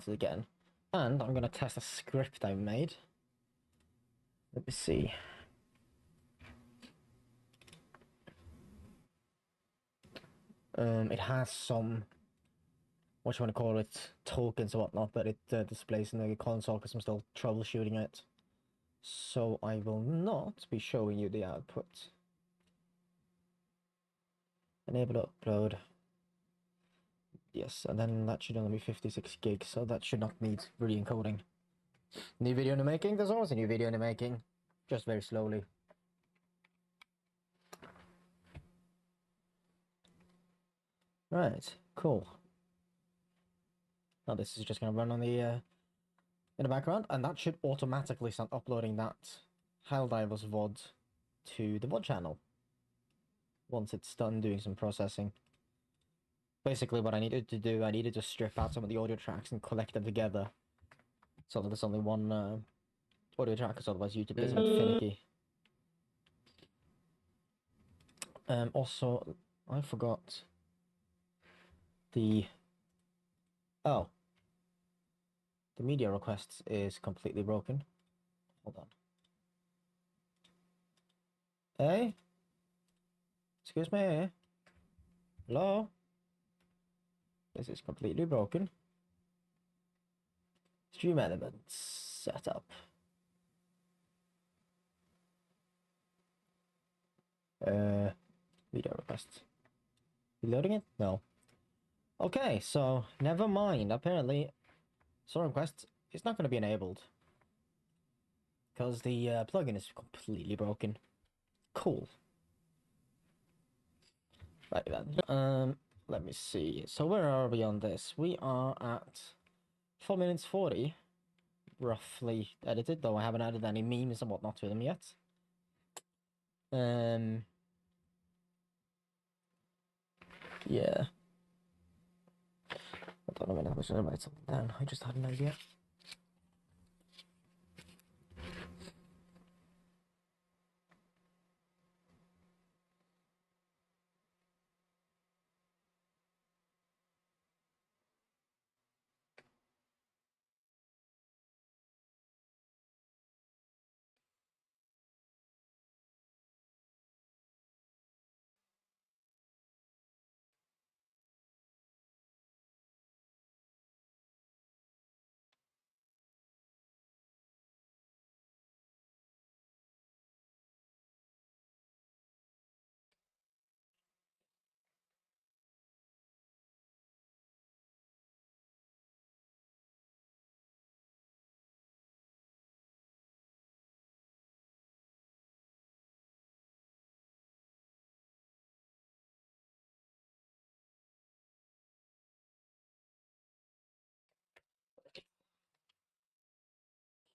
again. And I'm going to test a script I made. Let me see. It has some, what you want to call it, tokens or whatnot, but it displays in the console because I'm still troubleshooting it. So I will not be showing you the output. Enable upload. Yes, and then that should only be 56 gigs, so that should not need re-encoding. New video in the making? There's always a new video in the making. Just very slowly. Right, cool. Now this is just going to run on the in the background, and that should automatically start uploading that Helldivers VOD to the VOD channel once it's done doing some processing. Basically what I needed to do, I needed to strip out some of the audio tracks and collect them together so that there's only one audio track, because otherwise YouTube gets a bit finicky. Also, I forgot the media requests is completely broken. Hold on. Hey? Excuse me? Hello? This is completely broken. Stream elements setup. Video requests. Reloading it? No. Okay, so never mind. Apparently, song request is not going to be enabled because the plugin is completely broken. Cool. Right then. Let me see. So where are we on this? We are at 4 minutes 40, roughly edited, though I haven't added any memes and whatnot to them yet. Yeah. I don't know when I was going to write something down. I just had an idea.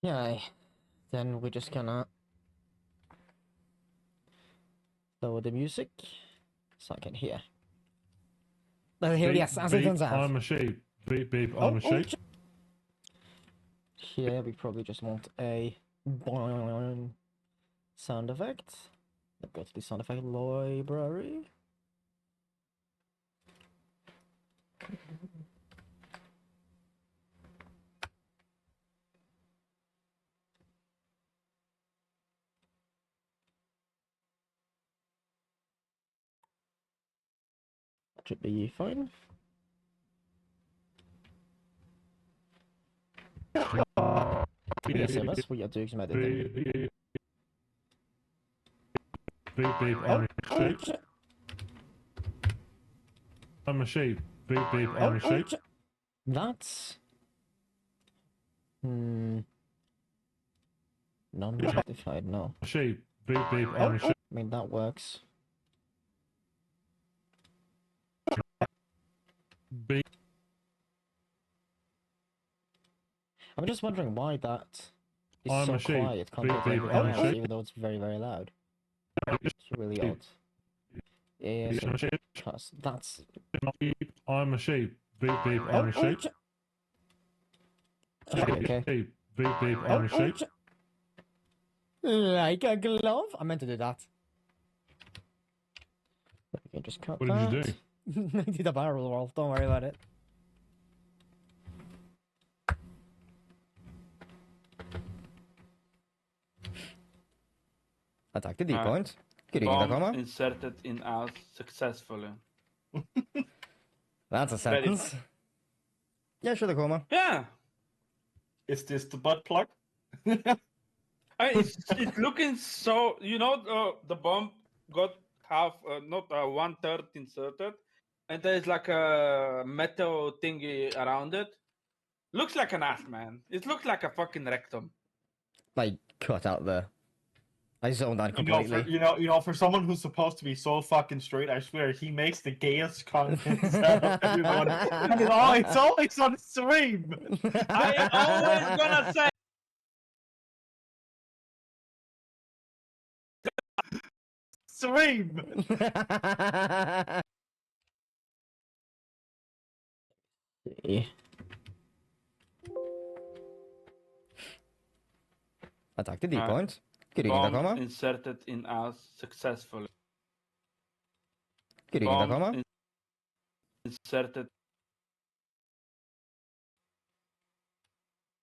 Yeah, then we're just gonna lower the music so I can hear. Here, yes, as it turns out. I'm a sheep. Beep, beep, I'm a sheep. Here we probably just want a boing sound effect. Let's go to the sound effect library. That should be fine. Yes, MS, we are doing some editing. Beep, beep, I'm a sheep. I'm a sheep. Beep, beep, I'm a sheep. That's non-justified, no. Sheep. Beep, beep, I'm a sheep. I mean, that works. Beep. I'm just wondering why that is I'm so a sheep. quiet compared to everything else, even though it's very, very loud. It's really odd. Yes, because that's... I'm a sheep. Beep, beep, I'm a sheep. Okay. Beep, beep, beep, I'm a sheep. Like a glove? I meant to do that. Okay, just cut that. What did you do? I did a barrel roll, don't worry about it. Attack the D point. Good evening, Bomb Tacoma. inserted in us successfully. That's a Ready. sentence. Yeah, sure, Tacoma. Yeah. Is this the butt plug? It's looking so. The bomb got half, not 1/3 inserted, and there's like a metal thingy around it. Looks like an ass, man. It looks like a fucking rectum. Like, cut out there. I zoned out You know, completely. for someone who's supposed to be so fucking straight, I swear he makes the gayest content out of everyone, and it's always on stream. I always gonna say. Stream. See. Attack the D point. Good evening, Bomb Tacoma. inserted in us successfully. Good evening, Tacoma. Inserted.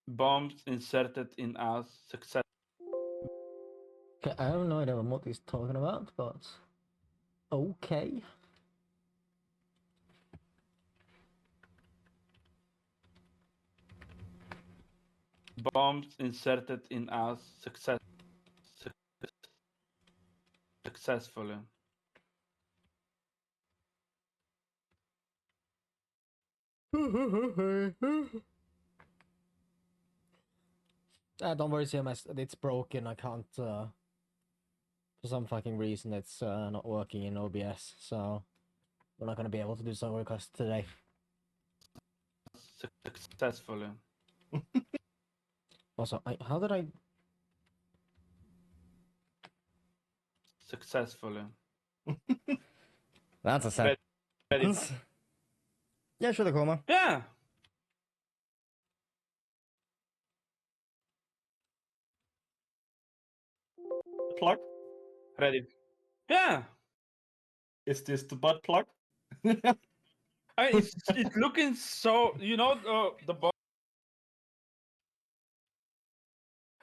Bombs inserted in us success. Okay, I have no idea what he's talking about, but okay. Bombs inserted in us successfully. Don't worry, CMS. It's broken. I can't. For some fucking reason, it's not working in OBS, so we're not gonna be able to do some requests today. Successfully. Also, how did I? Successfully. That's a Ready. sentence. Yeah, sure, Tacoma. Yeah. Plug. Ready. Yeah. Is this the butt plug? It's looking so. The bomb.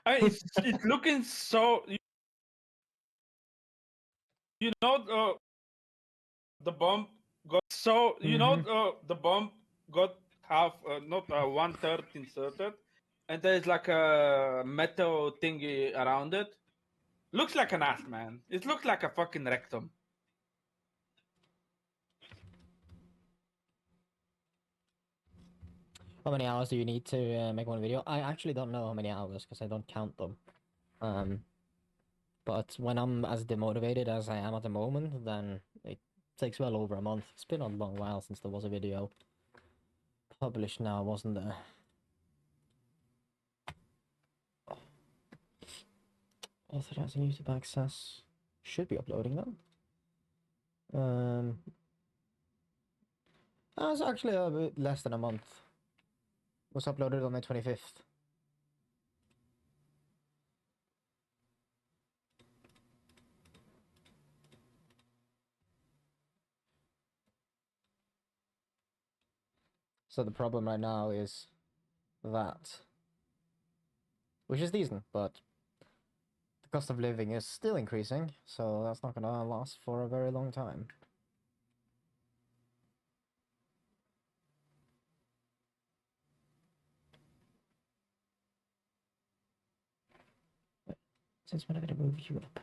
It's looking so. The bomb got so. The bomb got half, not 1/3 inserted, and there's like a metal thingy around it. Looks like an ass, man. It looks like a fucking rectum. How many hours do you need to make one video? I actually don't know how many hours because I don't count them. But when I'm as demotivated as I am at the moment, then it takes well over a month. It's been a long while since there was a video published now, wasn't there? Authorizing YouTube access. Should be uploading them. It's actually a bit less than a month. It was uploaded on the 25th. So the problem right now is that, which is decent, but the cost of living is still increasing, so that's not gonna last for a very long time. Since when did I move you up?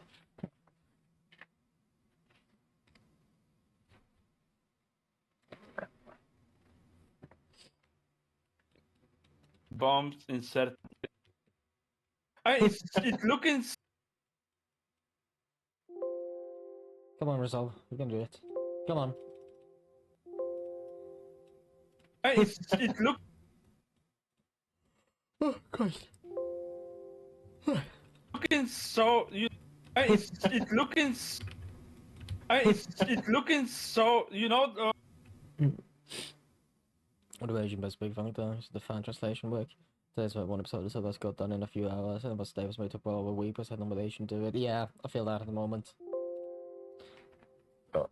Bombs inserted. It's looking. Come on, Resolve. You can do it. Come on. It's look. Oh, Christ. Looking so. It's looking. It's looking so. What do Asian best big fun does the fan translation work? There's one episode so that's got done in a few hours, and but Davis may took well over a week, but said no Asian do it. Yeah, I feel that at the moment. But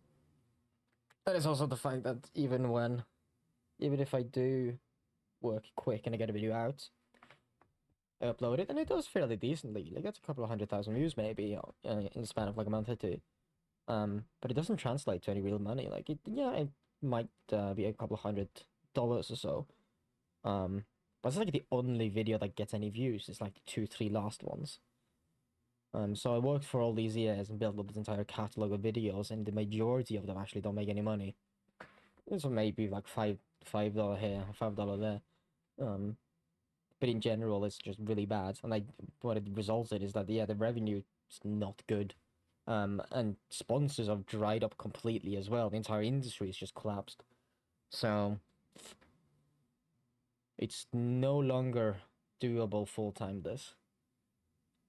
that is also the fact that even if I do work quick and I get a video out, I upload it, and it does fairly decently. Like, it's a couple of 100,000 views, maybe, in the span of like a month or two. But it doesn't translate to any real money. Like, it might be a couple of $100 or so. But it's like the only video that gets any views. It's like the 2, 3 last ones. So I worked for all these years and built up this entire catalog of videos, and the majority of them actually don't make any money. So maybe like $5 here, $5 there. But in general, it's just really bad. And what it resulted is that, yeah, the revenue is not good. And sponsors have dried up completely as well. The entire industry has just collapsed. So it's no longer doable full-time, this.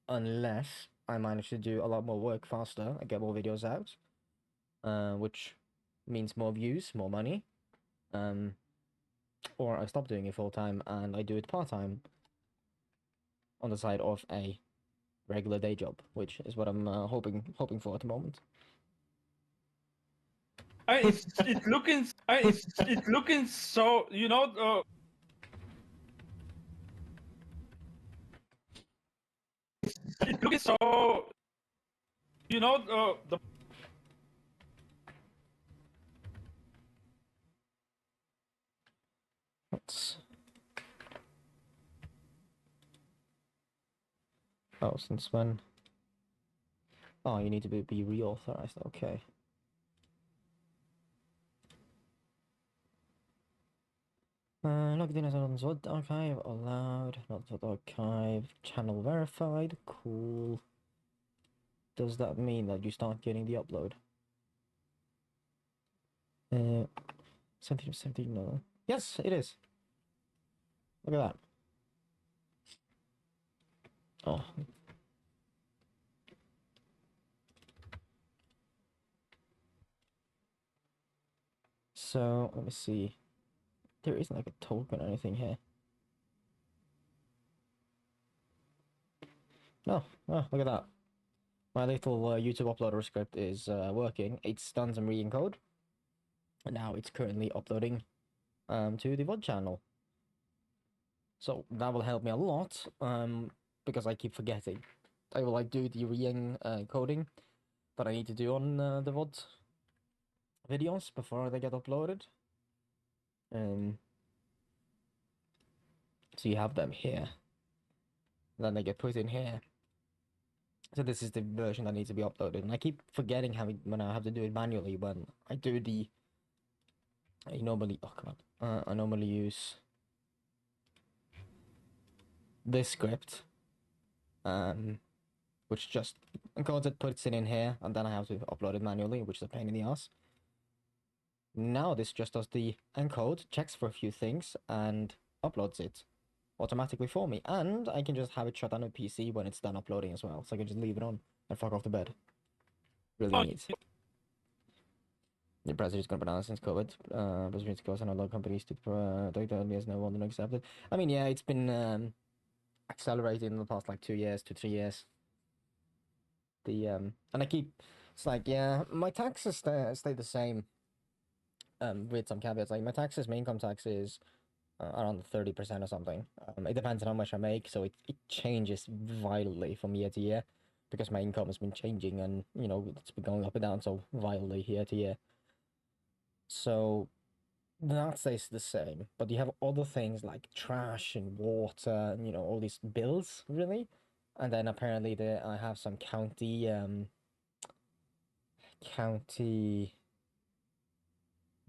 Unless I manage to do a lot more work faster and get more videos out. Which means more views, more money. Or I stop doing it full-time and I do it part-time on the side of a regular day job, which is what I'm hoping for at the moment. It's looking so, it's looking so, the Let's... Oh, since when? Oh, you need to be reauthorized. Okay. Logged in as an unzod archive, allowed, not zod archive, channel verified, cool. Does that mean that you start getting the upload? 17, no. Yes, it is. Look at that. Oh. So, let me see. There isn't like a token or anything here. No, oh, look at that. My little YouTube uploader script is working. It's done some re-encode. And now it's currently uploading to the VOD channel. So that will help me a lot, because I keep forgetting. I will like do the re-encoding that I need to do on the VOD videos before they get uploaded. So you have them here. Then they get put in here. So this is the version that needs to be uploaded, and I keep forgetting when I have to do it manually. When I do I normally I normally use this script, which just encodes it, puts it in here, and then I have to upload it manually, which is a pain in the ass. Now this just does the encode, checks for a few things, and uploads it automatically for me. And I can just have it shut down on PC when it's done uploading as well, so I can just leave it on and fuck off to bed. Really neat. The president is going to banana since COVID. President's goes and other companies to has no one accepted. I mean, yeah, it's been accelerated in the past like 2 years to 3 years. And it's like, yeah, my taxes stay the same. With some caveats, like my income tax is around 30% or something. It depends on how much I make, so it changes violently from year to year because my income has been changing and it's been going up and down so violently year to year. So that stays the same, but you have other things like trash and water and all these bills really, and then apparently I have some county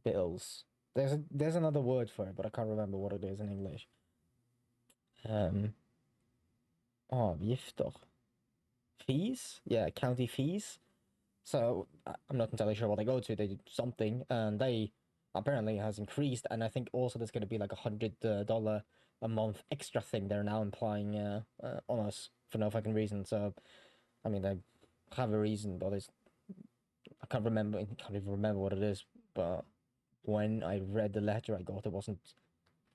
bills. There's another word for it, but I can't remember what it is in English. Avgifter. Fees? Yeah, county fees. So I'm not entirely sure what they go to. They do something, and they apparently has increased. And I think also there's going to be like $100 a month extra thing they're now implying on us for no fucking reason. So, I mean, they have a reason, but I can't even remember what it is. But when I read the letter I got, it wasn't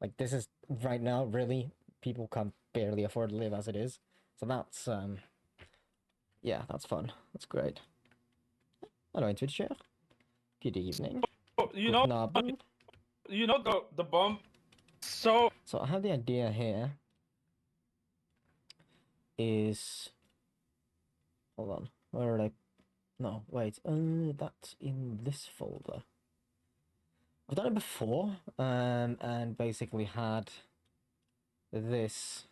like this is right now. Really, people can barely afford to live as it is. So that's yeah, that's fun. That's great. Hello, Twitcher. Good evening. Guten Abend. the bomb. So I have the idea here is... Hold on. Where are they? No, wait. That's in this folder. I've done it before, and basically had this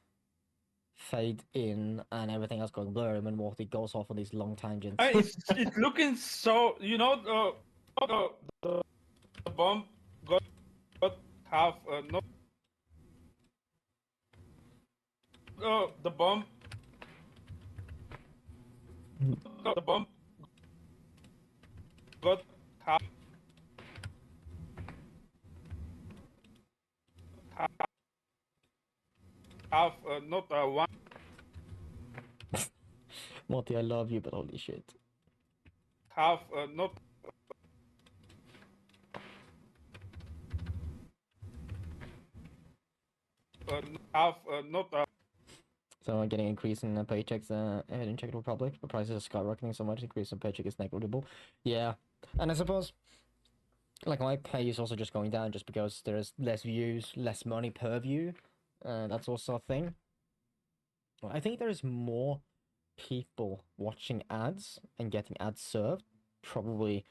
fade in and everything else going blurry when Morty goes off on these long tangents. It's looking so, you know, the bomb got have not the bomb the bomb got have have not one Morty, I love you, but holy shit. have not have not So I'm getting an increase in paychecks in Czech Republic, but prices are skyrocketing so much, increase in paycheck is negligible. Yeah, and I suppose, like, my pay is also just going down just because there's less views, less money per view. That's also a thing. Well, I think there's more people watching ads and getting ads served. Probably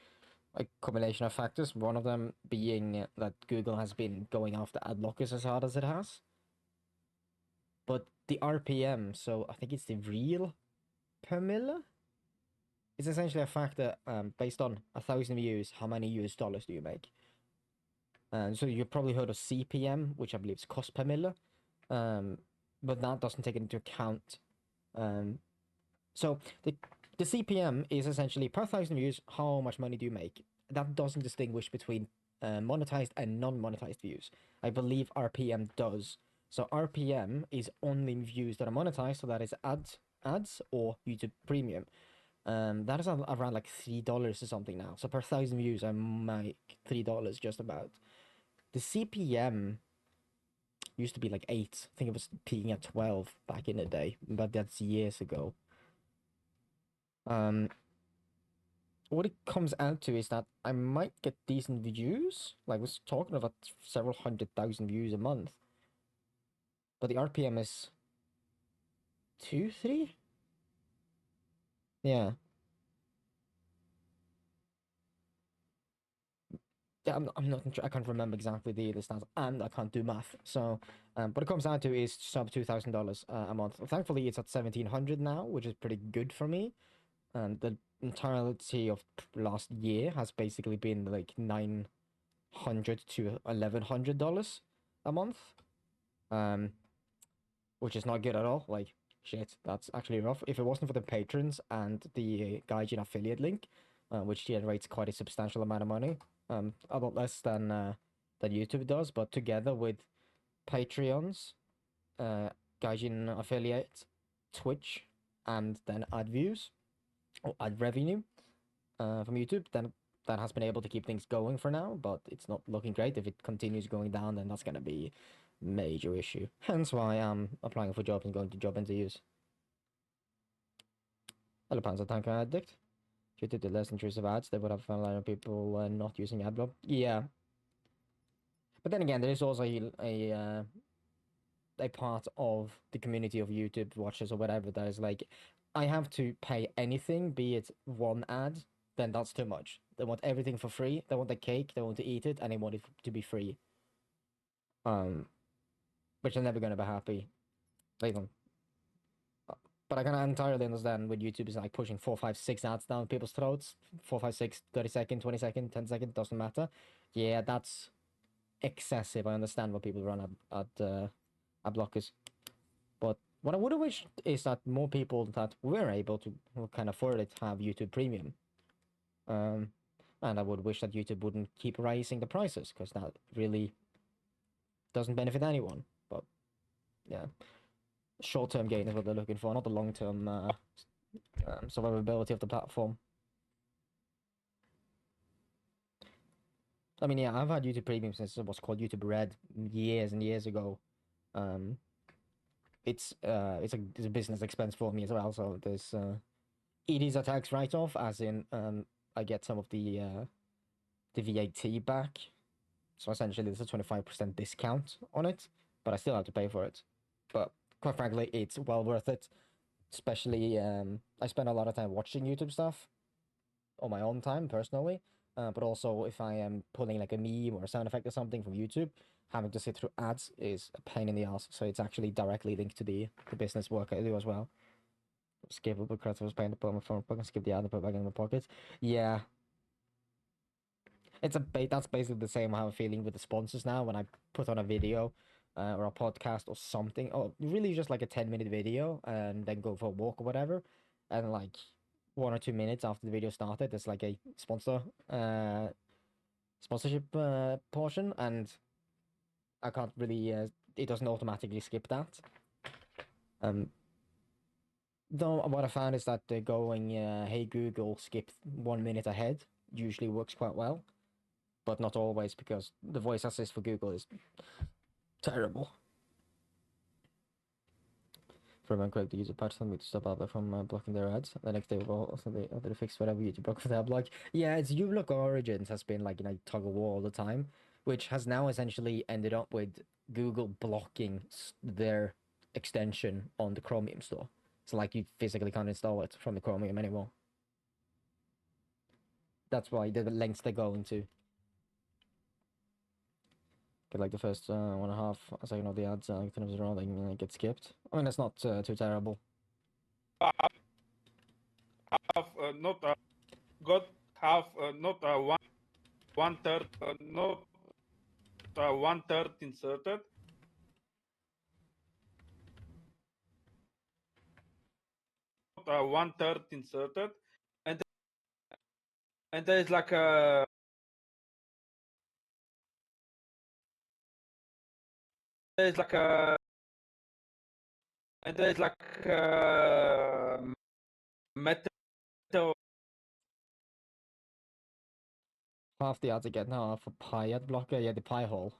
a combination of factors. One of them being that Google has been going after ad blockers as hard as it has. But the RPM, so I think it's the real per miller, is essentially a factor based on 1,000 views. How many US dollars do you make? And so you've probably heard of CPM, which I believe is cost per miller, but that doesn't take into account. So the CPM is essentially per 1,000 views, how much money do you make? That doesn't distinguish between monetized and non-monetized views. I believe RPM does. So RPM is only views that are monetized, so that is ads or YouTube Premium. That is around like $3 or something now. So per 1,000 views, I make $3 just about. The CPM used to be like 8. I think it was peaking at 12 back in the day, but that's years ago. What it comes out to is that I might get decent views. Like, I was talking about several 100,000 views a month. But the RPM is 2, 3? Yeah. Yeah, I'm not I can't remember exactly the stats, and I can't do math. So, what it comes down to is sub $2,000 a month. Thankfully, it's at 1,700 now, which is pretty good for me. And the entirety of last year has basically been like $900 to $1,100 a month. Which is not good at all. Like, shit, that's actually rough. If it wasn't for the patrons and the Gaijin affiliate link, which generates quite a substantial amount of money, a lot less than YouTube does, but together with Patreons, Gaijin affiliate, Twitch, and then ad views or ad revenue from YouTube, then that has been able to keep things going for now, but it's not looking great. If it continues going down, then that's going to be major issue. Hence why I'm applying for jobs and going to job interviews. Hello, Panzer Tanker Addict. Due to the less intrusive ads, they would have found a lot of people not using AdBlock. Yeah. But then again, there's also a part of the community of YouTube watchers or whatever that is like, I have to pay anything, be it one ad, then that's too much. They want everything for free. They want the cake, they want to eat it, and they want it to be free. Which are never gonna be happy. Like, but I can entirely understand when YouTube is like pushing 4, 5, 6 ads down people's throats. 4, 5, 6, 30 second, 20 second, 10 second, doesn't matter. Yeah, that's excessive. I understand what people run at blockers. But what I would have wished is that more people that were able to, who can afford it, have YouTube Premium. And I would wish that YouTube wouldn't keep raising the prices, because that really doesn't benefit anyone. But yeah, short-term gain is what they're looking for, not the long-term survivability of the platform. I mean, yeah, I've had YouTube Premium since it was called YouTube Red years and years ago. It's a business expense for me as well, so there's it is a tax write-off, as in I get some of the VAT back. So essentially, there's a 25% discount on it, but I still have to pay for it. But quite frankly, it's well worth it. Especially, I spend a lot of time watching YouTube stuff on my own time personally. But also if I am pulling like a meme or a sound effect or something from YouTube, having to sit through ads is a pain in the ass. So it's actually directly linked to the business work I do as well. Skippable credits was paying to put on my phone, I can skip the ad and put it back in my pocket. Yeah. That's basically the same how I'm feeling with the sponsors now when I put on a video or a podcast or something, or really just like a 10-minute video and then go for a walk or whatever. And like 1 or 2 minutes after the video started, there's like a sponsorship portion, and I can't really it doesn't automatically skip that. Though what I found is that going hey Google skip 1 minute ahead usually works quite well, but not always, because the voice assist for Google is terrible. From unclick the user patch them to stop Apple from blocking their ads. The next day will also they fix whatever YouTube block for their blog. Yeah, it's uBlock Origins has been like tug of war all the time, which has now essentially ended up with Google blocking their extension on the Chromium store. So like you physically can't install it from the Chromium anymore. That's why the lengths they're going to. Get like the first 1.5 second of the ads, like turns around and get skipped. I mean, it's not too terrible. Have not got have not one third not 1/3 inserted. Not 1/3 inserted, and there is like a there's like a and there's like a metal. Half the ads I get now are for Pi ad blocker. Yeah, the Pi hole.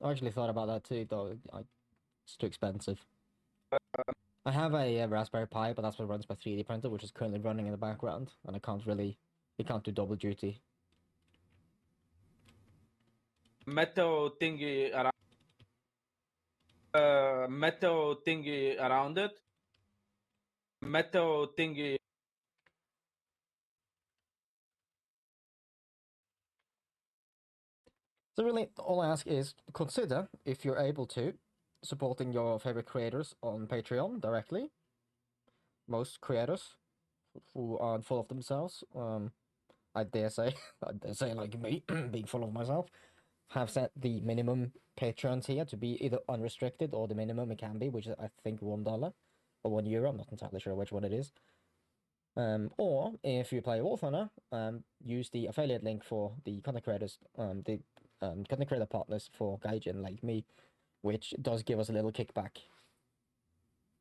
I actually thought about that too, though. It's too expensive. I have a Raspberry Pi, but that's what runs my 3D printer, which is currently running in the background, and it can't do double duty. Metal thingy around metal thingy around it. Metal thingy. So really, all I ask is consider, if you're able to, supporting your favorite creators on Patreon directly. Most creators who aren't full of themselves, I dare say, I dare say like me, being full of myself, have set the minimum Patreon tier to be either unrestricted or the minimum it can be, which is I think $1 or €1. I'm not entirely sure which one it is. Or if you play War Thunder, use the affiliate link for the content creators, the content creator partners for Gaijin like me, which does give us a little kickback.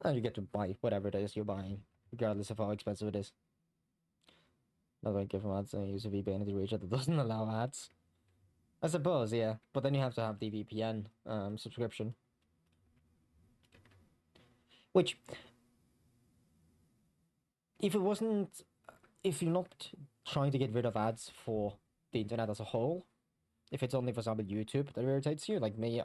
And you get to buy whatever it is you're buying, regardless of how expensive it is. Not going to give them ads and use a VPN to reach it that doesn't allow ads. I suppose, yeah, but then you have to have the VPN subscription. Which, if you're not trying to get rid of ads for the internet as a whole, if it's only, for example, YouTube that irritates you, like me,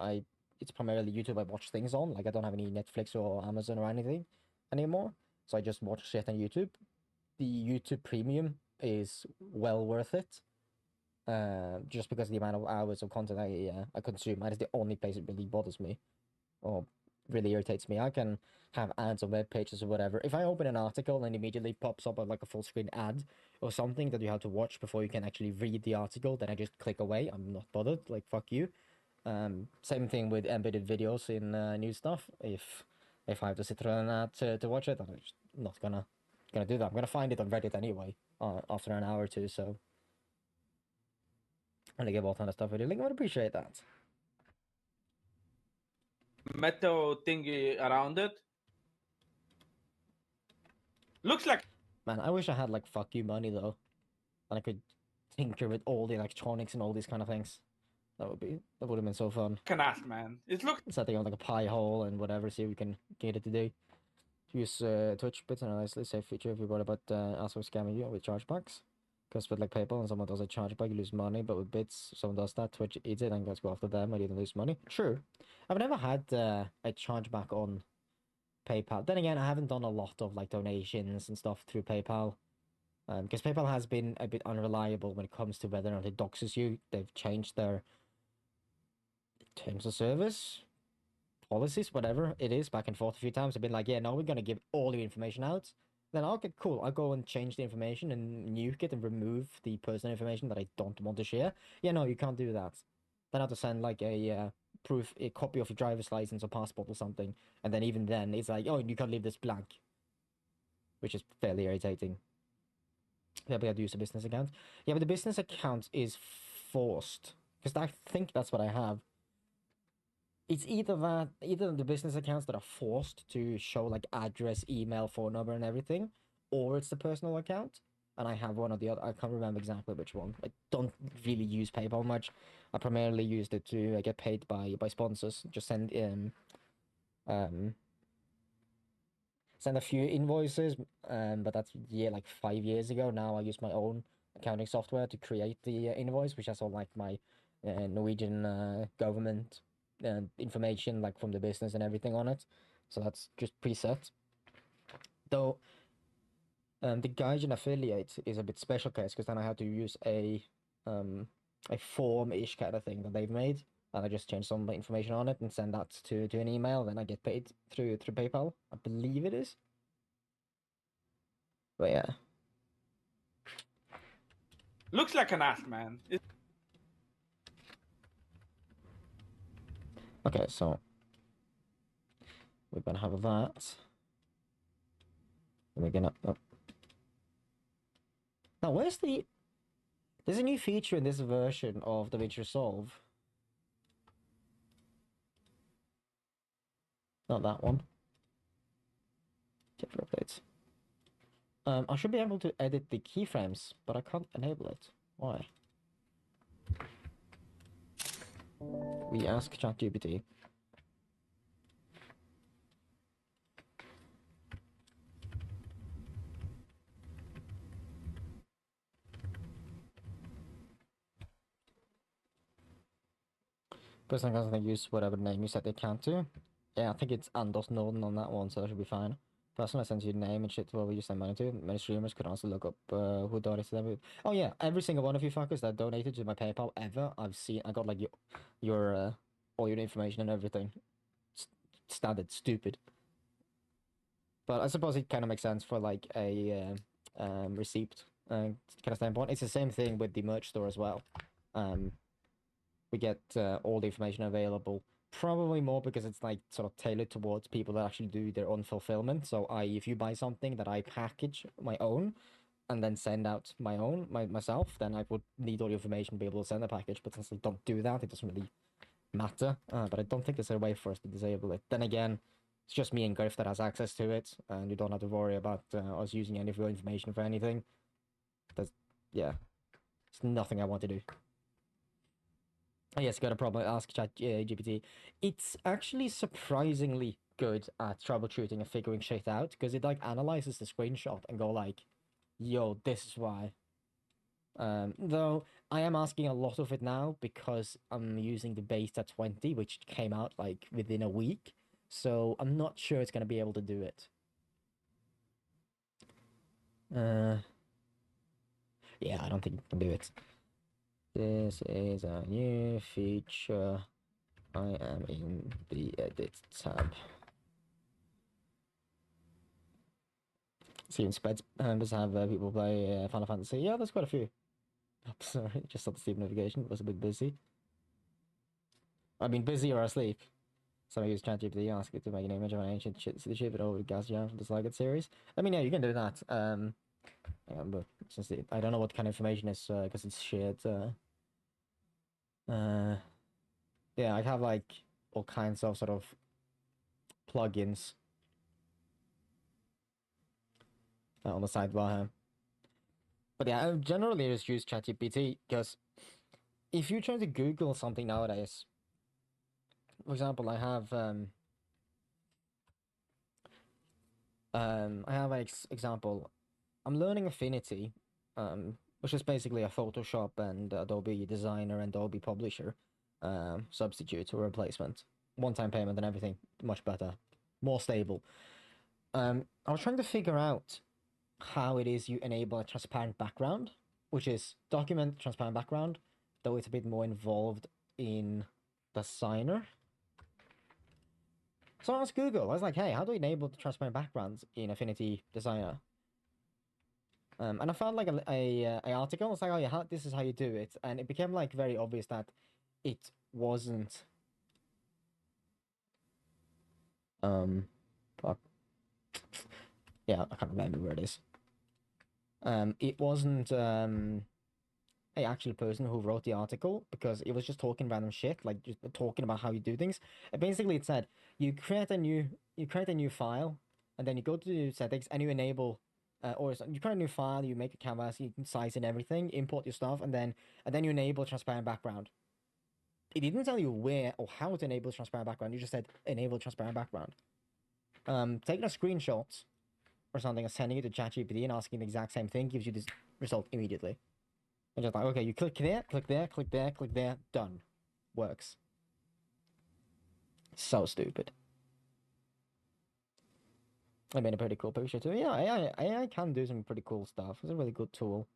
it's primarily YouTube I watch things on. Like I don't have any Netflix or Amazon or anything anymore, so I just watch shit on YouTube. The YouTube Premium is well worth it. Just because of the amount of hours of content I consume. That is the only place it really bothers me, or really irritates me. I can have ads on web pages or whatever. If I open an article and immediately pops up like a full screen ad or something that you have to watch before you can actually read the article, then I just click away. I'm not bothered. Like fuck you. Same thing with embedded videos in new stuff. If I have to sit through an ad to watch it, I'm just not gonna do that. I'm gonna find it on Reddit anyway after an hour or two. So. And I give all kind of stuff for the link. I would appreciate that. Metal thingy around it. Looks like. Man, I wish I had like fuck you money though, and I could tinker with all the electronics and all these kind of things. That would have been so fun. An ass, man. It looks. Setting up like a pie hole and whatever, see if we can get it to do. Use Twitch bits and a nicely safe feature if you worry about also scamming you with chargebacks. Because with like PayPal and someone does a chargeback, you lose money, but with bits, someone does that, Twitch eats it and goes go after them and you don't lose money. True. I've never had a chargeback on PayPal. Then again, I haven't done a lot of like donations and stuff through PayPal. Because PayPal has been a bit unreliable when it comes to whether or not it doxes you. They've changed their terms of service, policies, whatever it is, back and forth a few times. They've been like, yeah, no, we're going to give all your information out. Then, okay, cool. I'll go and change the information and nuke it and remove the personal information that I don't want to share. Yeah, no, you can't do that. Then I have to send like a copy of your driver's license or passport or something. And then even then, it's like, oh, you can't leave this blank. Which is fairly irritating. Yeah, but I have to use a business account. Yeah, but the business account is forced. Because I think that's what I have. It's either the business accounts that are forced to show like address, email, phone number, and everything, or it's the personal account. And I have one or the other. I can't remember exactly which one. I don't really use PayPal much. I primarily used it to get paid by sponsors. Just send send a few invoices. But that's like 5 years ago. Now I use my own accounting software to create the invoice, which has all like my Norwegian government information like from the business and everything on it. So that's just preset. Though the Gaijin affiliate is a bit special case because then I have to use a form-ish kind of thing that they've made, and I just change some information on it and send that to an email. Then I get paid through PayPal. I believe it is. But yeah. Looks like an ass, man. Okay, so we're gonna have that. And we're gonna. Oh. Now, where's the? There's a new feature in this version of DaVinci Resolve. Not that one. Check for updates. I should be able to edit the keyframes, but I can't enable it. Why? We ask ChatGPT. Person can use whatever name you set the account to. Yeah, I think it's Anders Norden on that one, so that should be fine. Person I sent you the name and shit to where you send money to. Many streamers could also look up who donated to them. Oh yeah, every single one of you fuckers that donated to my PayPal ever, I've seen. I got like your all your information and everything. Standard, stupid. But I suppose it kind of makes sense for like a receipt kind of standpoint. It's the same thing with the merch store as well. We get all the information available. Probably more because it's like sort of tailored towards people that actually do their own fulfillment. So if you buy something that I package my own and then send out myself, then I would need all the information to be able to send the package. But since I don't do that, it doesn't really matter. But I don't think there's a way for us to disable it. Then again, it's just me and Griff that has access to it, and you don't have to worry about us using any of your information for anything. Yeah, it's nothing I want to do. Oh, yes, got a problem. Ask ChatGPT. It's actually surprisingly good at troubleshooting and figuring shit out because it like analyzes the screenshot and go like, "Yo, this is why." Though I am asking a lot of it now because I'm using the beta 20, which came out like within a week, so I'm not sure it's gonna be able to do it. Yeah, I don't think it can do it. This is a new feature. I am in the edit tab. See, in Speds members have people play Final Fantasy. Yeah, there's quite a few. Oh, sorry, just saw the Steam notification. Was a bit busy. I mean, busy or asleep. So I use ChatGPT, ask it to make an image of an ancient city ship over the gas jar from the Slagged series. I mean, yeah, you can do that. Yeah, but since I don't know what kind of information is because it's shared. Yeah, I have like all kinds of sort of plugins on the sidebar here. But yeah, I generally just use ChatGPT because if you try to Google something nowadays, for example, I have an example. I'm learning Affinity, which is basically a Photoshop and Adobe Designer and Adobe Publisher substitute or replacement. One-time payment and everything, much better, more stable. I was trying to figure out how it is you enable a transparent background, which is document transparent background, though it's a bit more involved in Designer. So I asked Google, I was like, hey, how do I enable the transparent backgrounds in Affinity Designer? And I found like a article. It's like, oh yeah, this is how you do it, and it became like very obvious that it wasn't. Fuck. Yeah, I can't remember where it is. It wasn't a actual person who wrote the article, because it was just talking random shit, like just talking about how you do things. And basically, it said you create a new file, and then you go to settings and you enable, or you create a new file, you make a canvas, you can size and everything, import your stuff, and then you enable transparent background. It didn't tell you where or how to enable transparent background. You just said enable transparent background. Taking a screenshot or something and sending it to ChatGPT and asking the exact same thing gives you this result immediately. And just like, okay, you click there, click there, click there, click there, done. Works. So stupid. I made a pretty cool picture too. Yeah, AI can do some pretty cool stuff. It's a really good tool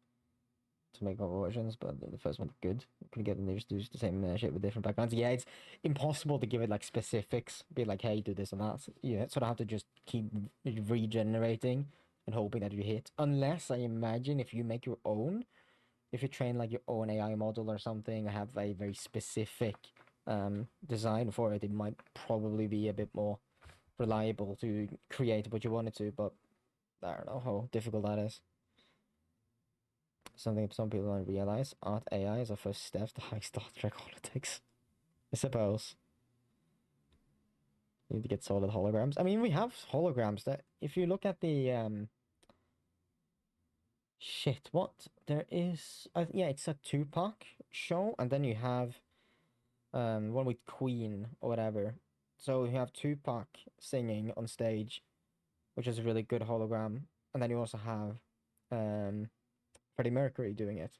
to make more versions, but the first one's good. You can get them to just do the same shit with different backgrounds. Yeah, it's impossible to give it like specifics. Be like, hey, do this and that. You sort of have to just keep regenerating and hoping that you hit. Unless, I imagine, if you make your own, if you train like your own AI model or something, have a very specific design for it, it might probably be a bit more reliable to create what you want it to, but I don't know how difficult that is. Something some people don't realize, art AI is a first step to high Star Trek politics. I suppose. You need to get solid holograms. I mean, we have holograms that, if you look at the shit, what? There is yeah, it's a Tupac show, and then you have one with Queen or whatever. So you have Tupac singing on stage, which is a really good hologram, and then you also have Freddie Mercury doing it.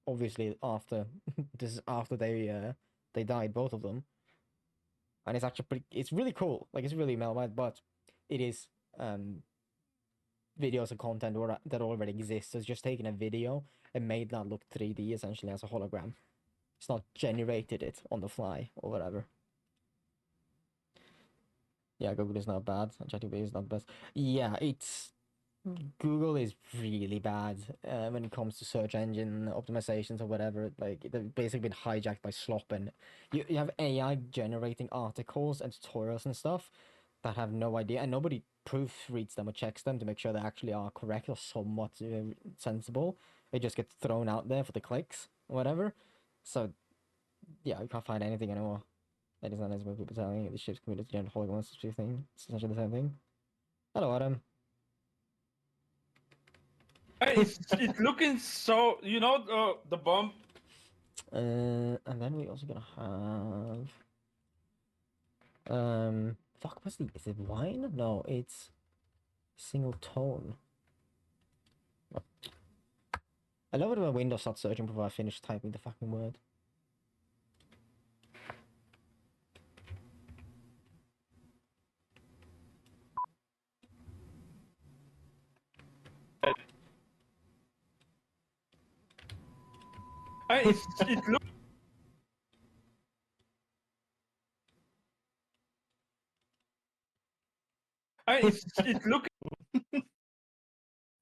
Obviously, after this is after they died, both of them, and it's actually it's really cool. Like, it's really mellow, but it is videos and content that already exists. So it's just taken a video and made that look 3D essentially as a hologram. It's not generated it on the fly or whatever. Yeah, Google is not bad. ChatGPT is not the best. Yeah, it's Google is really bad when it comes to search engine optimizations or whatever. Like, they've basically been hijacked by slop, and you have AI generating articles and tutorials and stuff that have no idea, and nobody proofreads them or checks them to make sure they actually are correct or somewhat sensible. They just get thrown out there for the clicks or whatever. So yeah, you can't find anything anymore. That is not as what people telling you. The ship's committed to general polygons thing. It's essentially the same thing. Hello, Adam. It's looking so, the bump. And then we also gonna have fuck, is it wine? No, it's single tone. I love it when Windows starts searching before I finish typing the fucking word. It look. It look.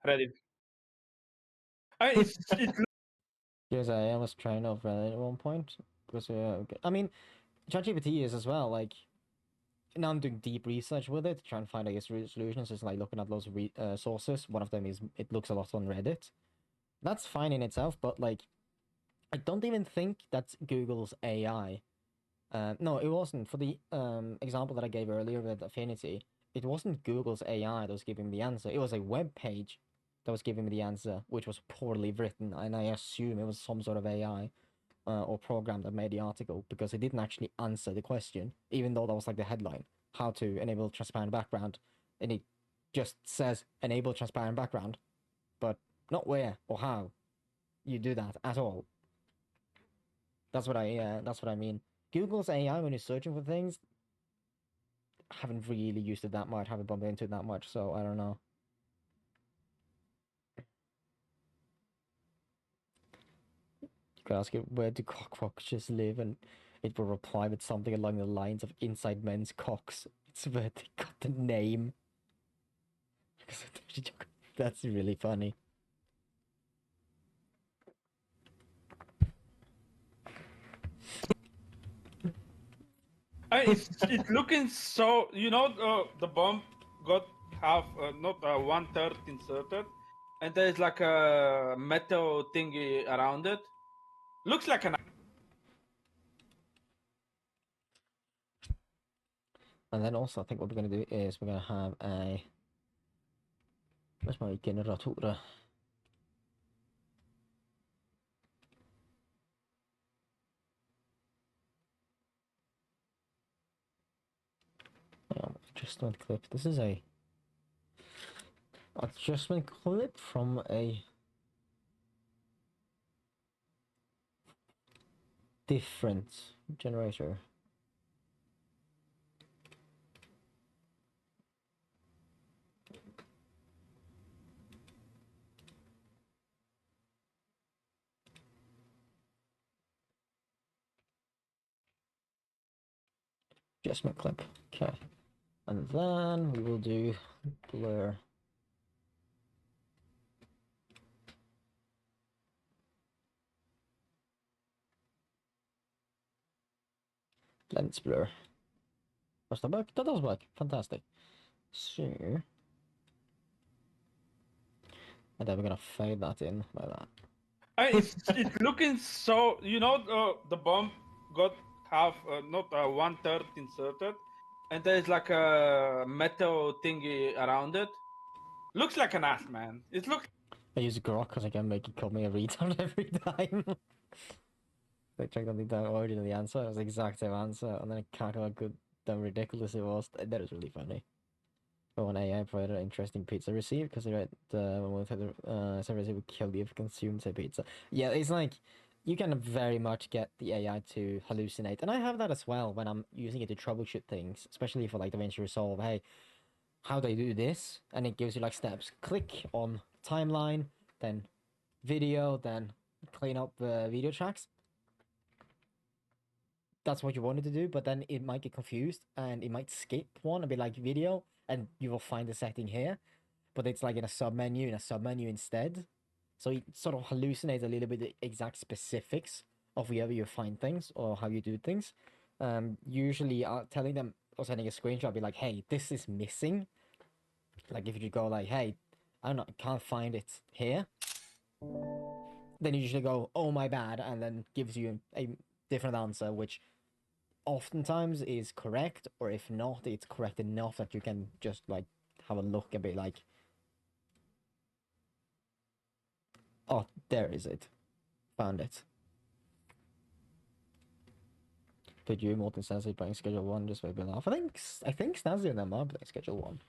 Ready. It look. Yes, I was trying off Reddit at one point because I mean, ChatGPT is as well. Like, now I'm doing deep research with it, trying to find, I guess, solutions. Just like looking at those sources. One of them is it looks a lot on Reddit. That's fine in itself, but like, I don't even think that's Google's AI. No, it wasn't. For the example that I gave earlier with Affinity, it wasn't Google's AI that was giving me the answer. It was a web page that was giving me the answer, which was poorly written, and I assume it was some sort of AI or program that made the article, because it didn't actually answer the question, even though that was like the headline, how to enable transparent background, and it just says enable transparent background, but not where or how you do that at all. That's what I mean. Google's AI, when you're searching for things, haven't really used it that much, haven't bumped into it that much, so I don't know. You could ask it, where do cockroaches live? And it will reply with something along the lines of inside men's cocks. It's where they got the name. That's really funny. It's looking so. The bomb got half, not 1/3 inserted, and there's like a metal thingy around it. Looks like an. And then also, I think what we're going to do is we're going to have a... Where's my generator? Adjustment clip. This is a adjustment clip from a different generator. Adjustment clip. Okay. And then we will do blur. Lens blur. Does that work? That does work. Fantastic. So, and then we're gonna fade that in like that. It's looking so. The bomb got half, not 1/3 inserted, and there's like a metal thingy around it. Looks like an ass, man. It looks. I use Grok because I can make it call me a retard every time. I checked on the origin of the answer, it was the exact same answer, and then I calculated how good, damn ridiculous it was. That is really funny. But when AI provided an interesting pizza receipt, because they read when we had the service, it would kill you if you consumed say pizza. Yeah, it's like you can very much get the AI to hallucinate, and I have that as well when I'm using it to troubleshoot things, especially for like DaVinci Resolve. Hey, how do I do this? And it gives you like steps. Click on timeline, then video, then clean up the video tracks. That's what you wanted to do, but then it might get confused and it might skip one and be like video, and you will find the setting here, but it's like in a submenu instead. So it sort of hallucinates a little bit the exact specifics of wherever you find things or how you do things. Usually telling them or sending a screenshot, be like, hey, this is missing. Like if you go like, hey, I don't know, can't find it here. Then you usually go, oh my bad, and then gives you a different answer, which oftentimes is correct, or if not, it's correct enough that you can just like have a look and be like, oh, there is it. Found it. Did you, Morton Snazzy, playing Schedule 1 just made me laugh? I think Snazzy and them are playing Schedule 1.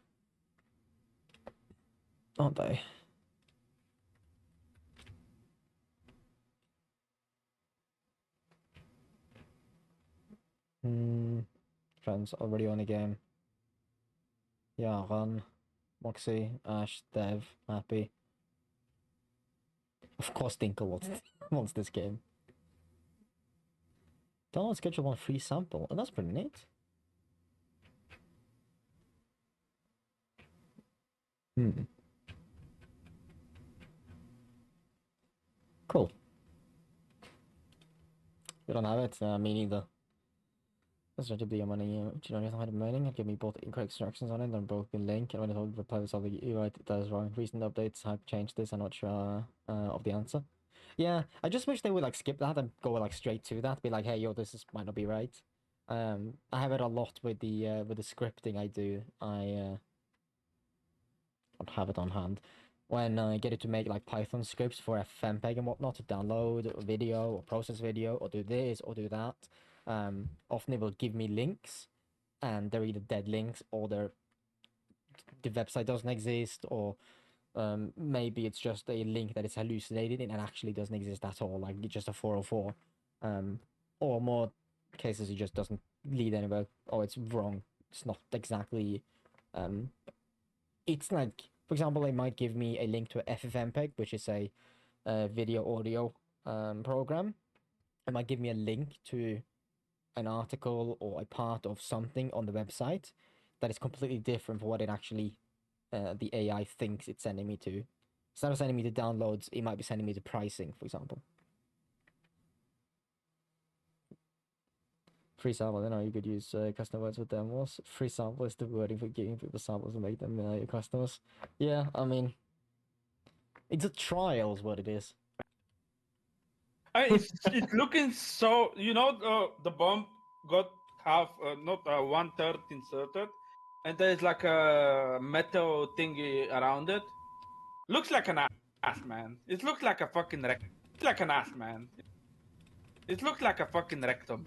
Aren't they? Friends already on the game. Yeah, Ran, Moxie, Ash, Dev, Happy. Of course Dinkle wants this game. Download Schedule 1 free sample. Oh, that's pretty neat. Cool. We don't have it. Me neither. That's not to be a money. Do you know anything about mining? It gave me both incorrect instructions on it and broken link. And when I told the reply was all you right, that is wrong. Recent updates have changed this. I'm not sure of the answer. Yeah, I just wish they would like skip that and go like straight to that. Be like, hey, yo, might not be right. I have it a lot with the scripting I do. I don't have it on hand. When I get it to make like Python scripts for FmpEg and whatnot to download a video or process video or do this or do that, often it will give me links, and they're either dead links or the website doesn't exist, or maybe it's just a link that is hallucinated and actually doesn't exist at all, like it's just a 404. Or more cases, it just doesn't lead anywhere, or it's wrong it's not exactly it's like, for example, they might give me a link to a FFmpeg, which is a video audio program. It might give me a link to an article or a part of something on the website that is completely different from what it actually the AI thinks it's sending me to. Instead of sending me to downloads, it might be sending me to pricing, for example. Free sample, I know you could use custom words with demos. Free sample is the wording for giving people samples and make them your customers. Yeah, I mean, it's a trial is what it is. It's looking so. The bomb got half, not 1/3 inserted, and there's like a metal thingy around it. Looks like an ass, man. It looks like a fucking like an ass, man. It looks like a fucking rectum.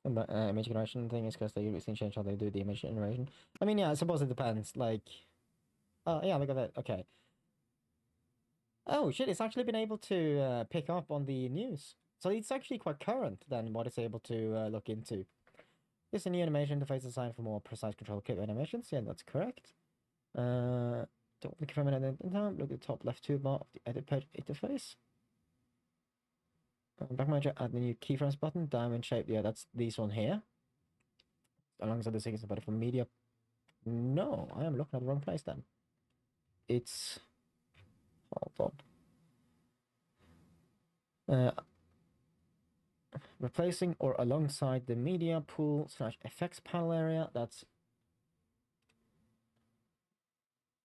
But image generation thing is because they recently changed how they do the image generation. I mean, yeah, I suppose it depends. Like, oh yeah, look at that. Okay. Oh shit! It's actually been able to pick up on the news, so it's actually quite current than what it's able to look into. This is a new animation interface designed for more precise control clip animations. Yeah, that's correct. Don't confirm an edit time. Look at the top left toolbar of the edit page interface. Back manager, add the new keyframes button, diamond shape. Yeah, that's this one here. Alongside the sequence better for media. No, I am looking at the wrong place then. It's hold on. Replacing or alongside the media pool / effects panel area. That's.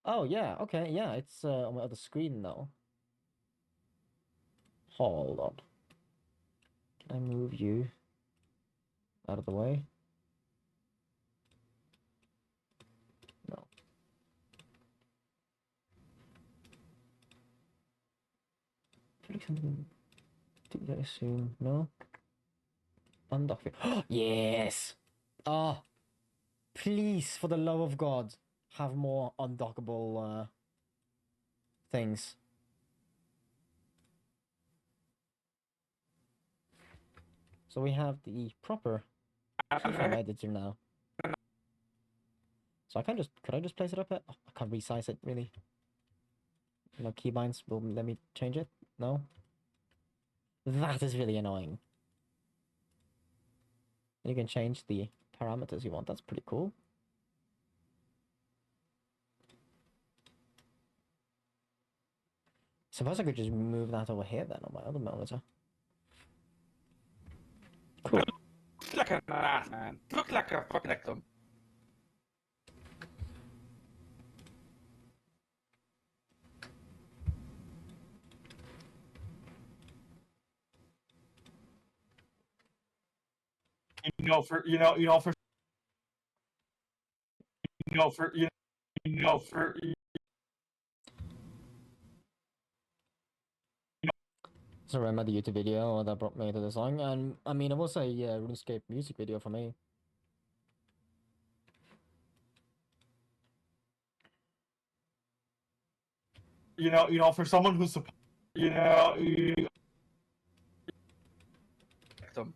Oh yeah, okay, yeah, it's on my other screen now. Hold on. Can I move you out of the way? No. Did I assume? No? Undock it. Yes! Ah! Please, for the love of God, have more undockable things. So we have the proper keyframe editor now. So I can just, could I just place it up here? Oh, I can't resize it, really. No keybinds will let me change it? No? That is really annoying. And you can change the parameters you want, that's pretty cool. Suppose I could just move that over here then on my other monitor. Cool. Looks like an ass, man. Looks like a fucking rectum. For So I remember the YouTube video that brought me to the song, and I mean, it was a RuneScape music video for me. for someone who's supposed, Rectum.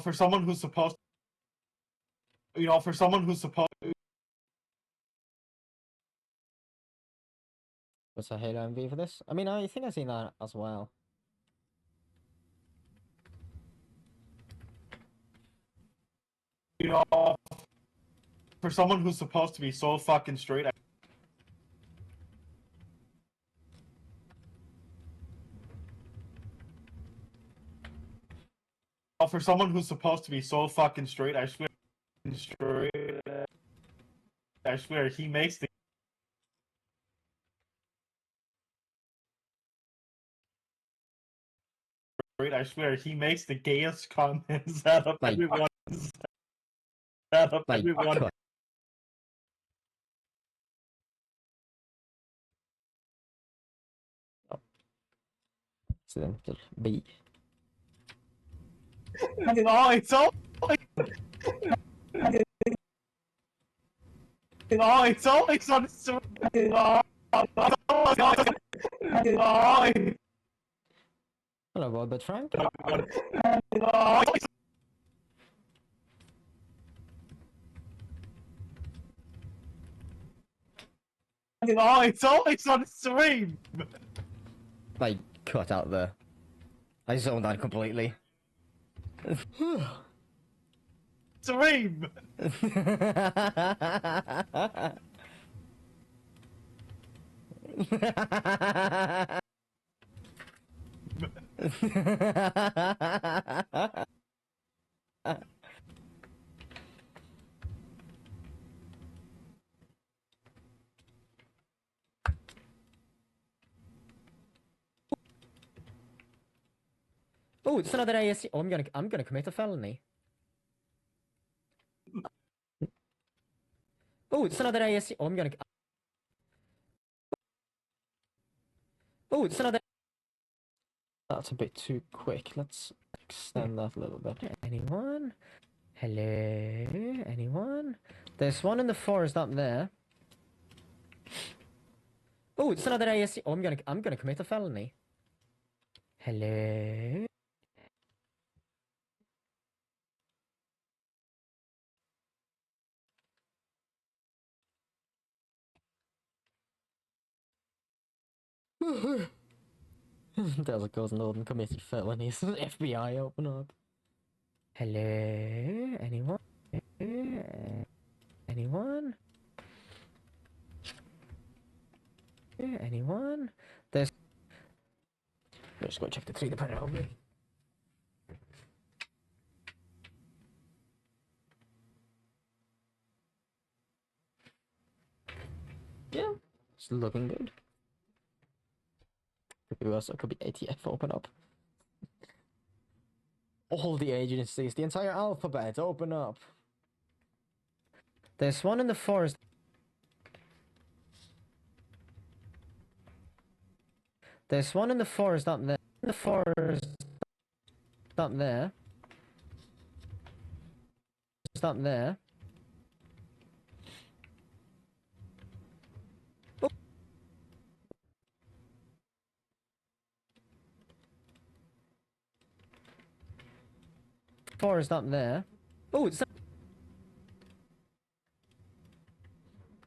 for someone who's supposed, for someone who's supposed. Was a Halo MV for this? I mean, I think I've seen that as well. For someone who's supposed to be so fucking straight. For someone who's supposed to be so fucking straight, I swear he makes the. I swear he makes the gayest comments out of everyone. Accidental B. It's all. It's always on Hello, Robert Frank. Oh, it's always on stream. Like, cut out there. I zoned out completely. Stream. Oh, it's another ASC. Oh, I'm gonna commit a felony. Oh, it's another ASC. Oh, Oh, it's another. That's a bit too quick. Let's extend that a little bit. Anyone? Hello? Anyone? There's one in the forest up there. Oh, it's another ASC. Oh, I'm gonna commit a felony. Hello? There's a cousin Northern committed felonies. FBI open up. Hello? Anyone? Anyone? Anyone? There's. Let's go check the tree depending on me. Yeah, it's looking good. Could be worse. It could be ATF open up. All the agencies, the entire alphabet, open up. There's one in the forest. There's one in the forest up there. In the forest up there. Just up there. Oh. Forest up there. Oh, it's.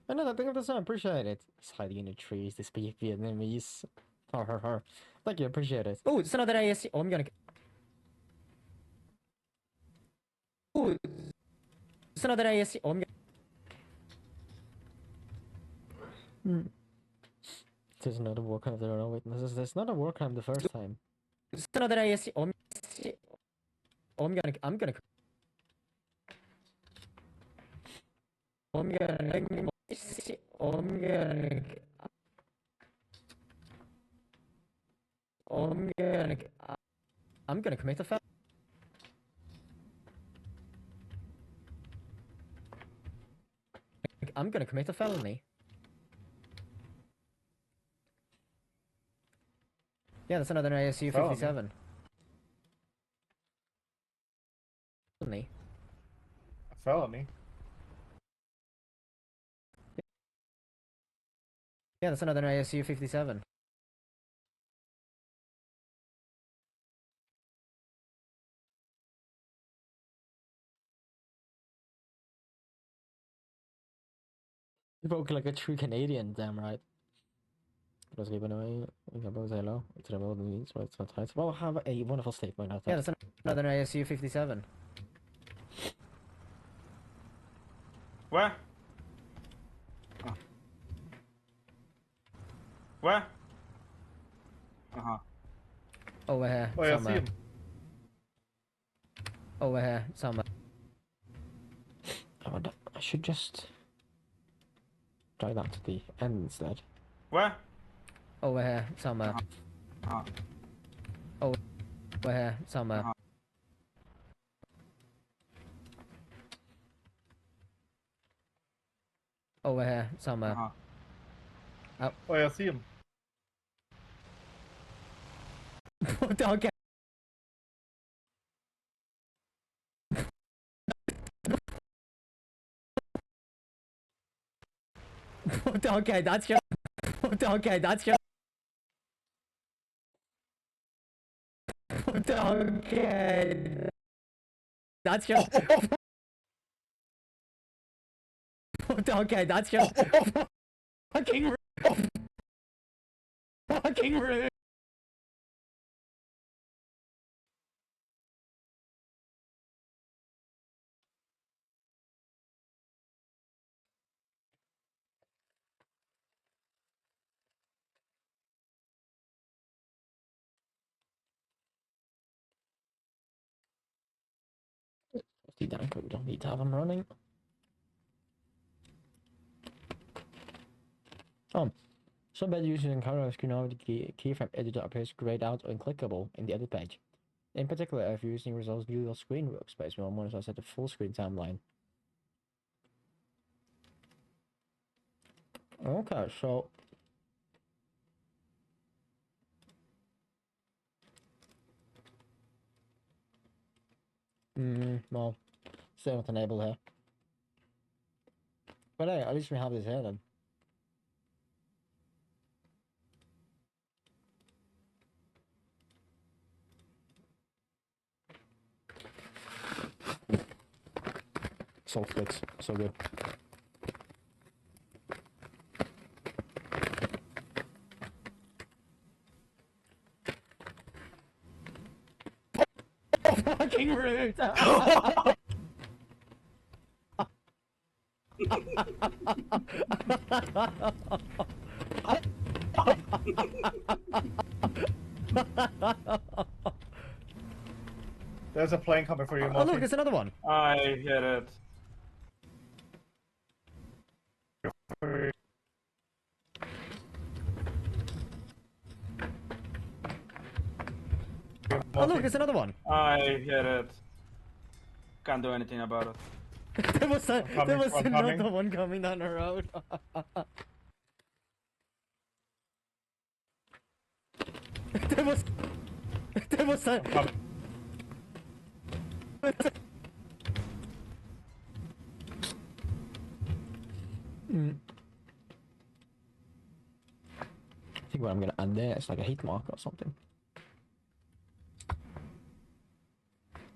Another thing of the sun, appreciate it. It's hiding in the trees, this Vietnamese. Har. Thank you, appreciate it. Oh, it's another ASC. Oh, I'm gonna. Oh, it's another ASC. Oh, I'm gonna. There's another war crime. There are no witnesses. There's not a war crime the first time. It's another ASC. Oh, I'm gonna. I'm gonna. I'm gonna. I'm gonna. I'm gonna commit a felony. I'm gonna commit a felony. Yeah, that's another ASU 57. Felony. A felony. Yeah, that's another ASU 57. You spoke like a true Canadian, damn right. Let's give it away. Hello. It's about the needs, right? So tight. Well, have a wonderful statement. Yeah, that's another ASU 57. Where? Where? Uh-huh. Over here, Oh, yeah, I see somewhere. him. Over here, somewhere. I should just try that to the end instead. Where? Over here, somewhere. Uh-huh. Over here, somewhere. Uh-huh. Over here, somewhere. Uh-huh. Oh, yeah, I see him. Okay. Okay, that's just. Okay, that's just. Okay. That's just... Okay, that's just... Fucking rude. Fucking rude. We don't need to have them running. Some bad users encounter screen over the keyframe editor appears grayed out or unclickable in the edit page. In particular, if you're using results view your screen workspace, will monitor set the full screen timeline. Okay, so well, still not enabled here. But hey, at least we have this here then. Salt flicks, so good. Fucking rude! There's a plane coming for you, Oh Morty. look, there's another one! I hit it. Oh look, there's another one! I hit it. Can't do anything about it. There was I'm another coming. one coming down the road. there was a... Coming. I think what I'm gonna add there is like a heat mark or something.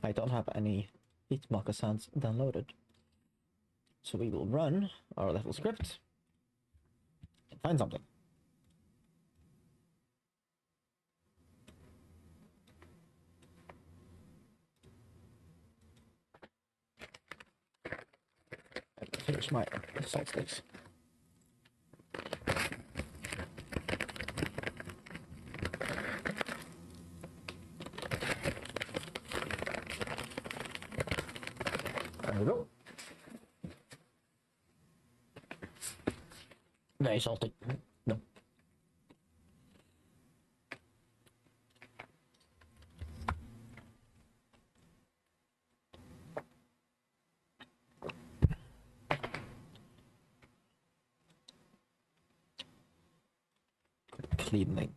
I don't have any heat marker sounds downloaded. So we will run our level script and find something. Here's my salt sticks. There we go. Very salty. No. Clean link.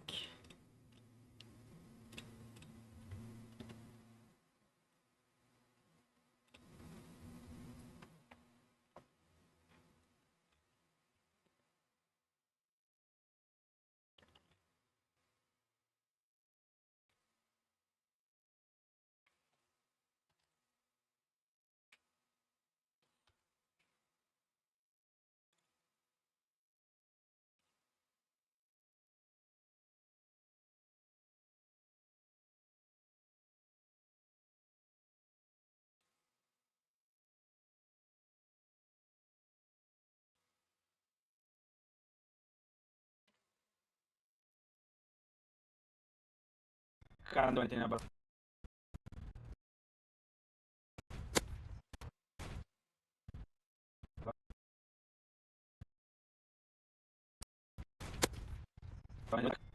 Can't do anything about it.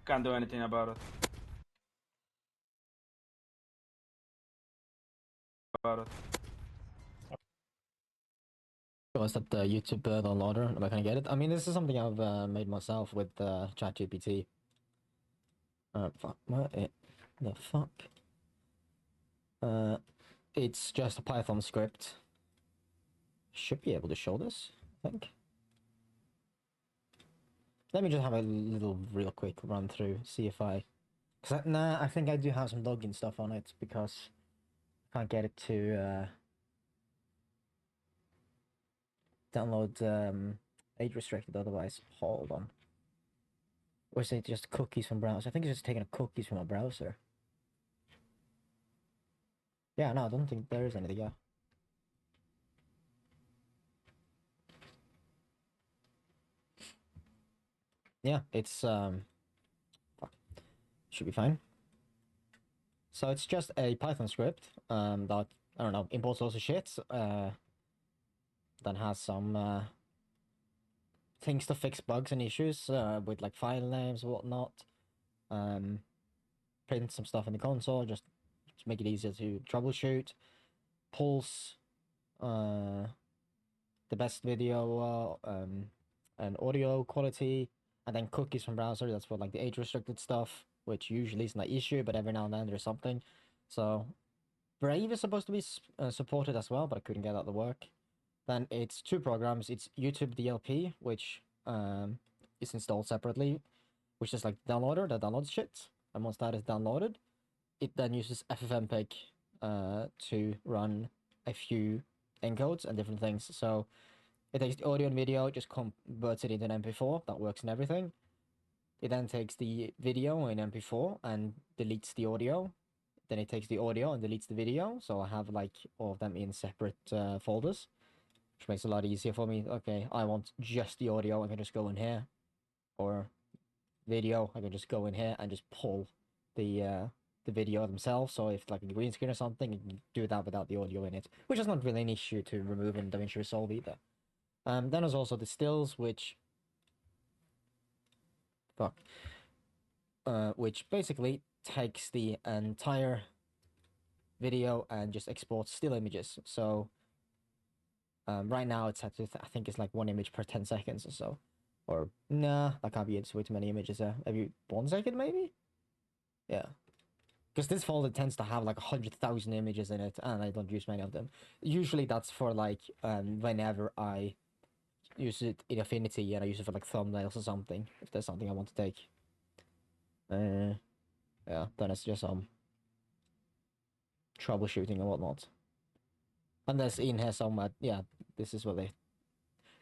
Can't do anything about it. Was that the YouTube downloader? Am I gonna get it? I mean, this is something I've made myself with ChatGPT. Fuck, what the fuck? It's just a Python script. Should be able to show this, I think. Let me just have a little real quick run through, see if I Cause nah, I think I do have some login stuff on it because I can't get it to download age restricted otherwise. Hold on. Or is it just cookies from browser? I think it's just taking cookies from a browser. Yeah, no, I don't think there is anything. Yeah. Yeah, it's fuck. Should be fine. So it's just a Python script that I don't know imports lots of shit. That has some things to fix bugs and issues with like file names and whatnot. Print some stuff in the console just to make it easier to troubleshoot. Pulse the best video and audio quality, and then cookies from browser. That's for like the age restricted stuff, which usually isn't an issue, but every now and then there's something. So Brave is supposed to be supported as well, but I couldn't get that to work. Then it's two programs. It's YouTube DLP, which is installed separately, which is like the downloader that downloads shit. And once that is downloaded, it then uses FFmpeg to run a few encodes and different things. So it takes the audio and video, just converts it into an MP4 that works in everything. It then takes the video in MP4 and deletes the audio. Then it takes the audio and deletes the video. So I have like all of them in separate folders, which makes it a lot easier for me. Okay, I want just the audio. I can just go in here, or video. I can just go in here and just pull the video themselves. So if like a green screen or something, you can do that without the audio in it, which is not really an issue to remove in DaVinci Resolve either. Then there's also the stills, which which basically takes the entire video and just exports still images. So right now it's set to I think it's like 1 image per 10 seconds or so. Or nah, that can't be it. It's way too many images there. Maybe 1 second, maybe. Yeah. Because this folder tends to have like 100,000 images in it, and I don't use many of them. Usually that's for like whenever I use it in Affinity and I use it for like thumbnails or something, if there's something I want to take. Yeah, then it's just troubleshooting and whatnot. And there's in here somewhere, yeah, this is what they,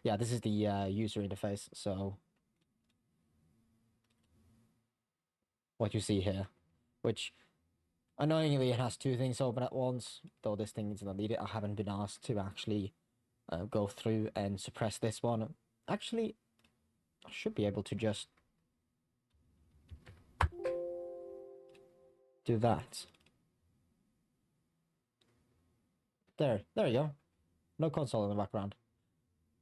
yeah, this is the user interface, so what you see here, which annoyingly it has two things open at once, though this thing is not needed. I haven't been asked to actually go through and suppress this one. Actually, I should be able to just do that. There you go. No console in the background.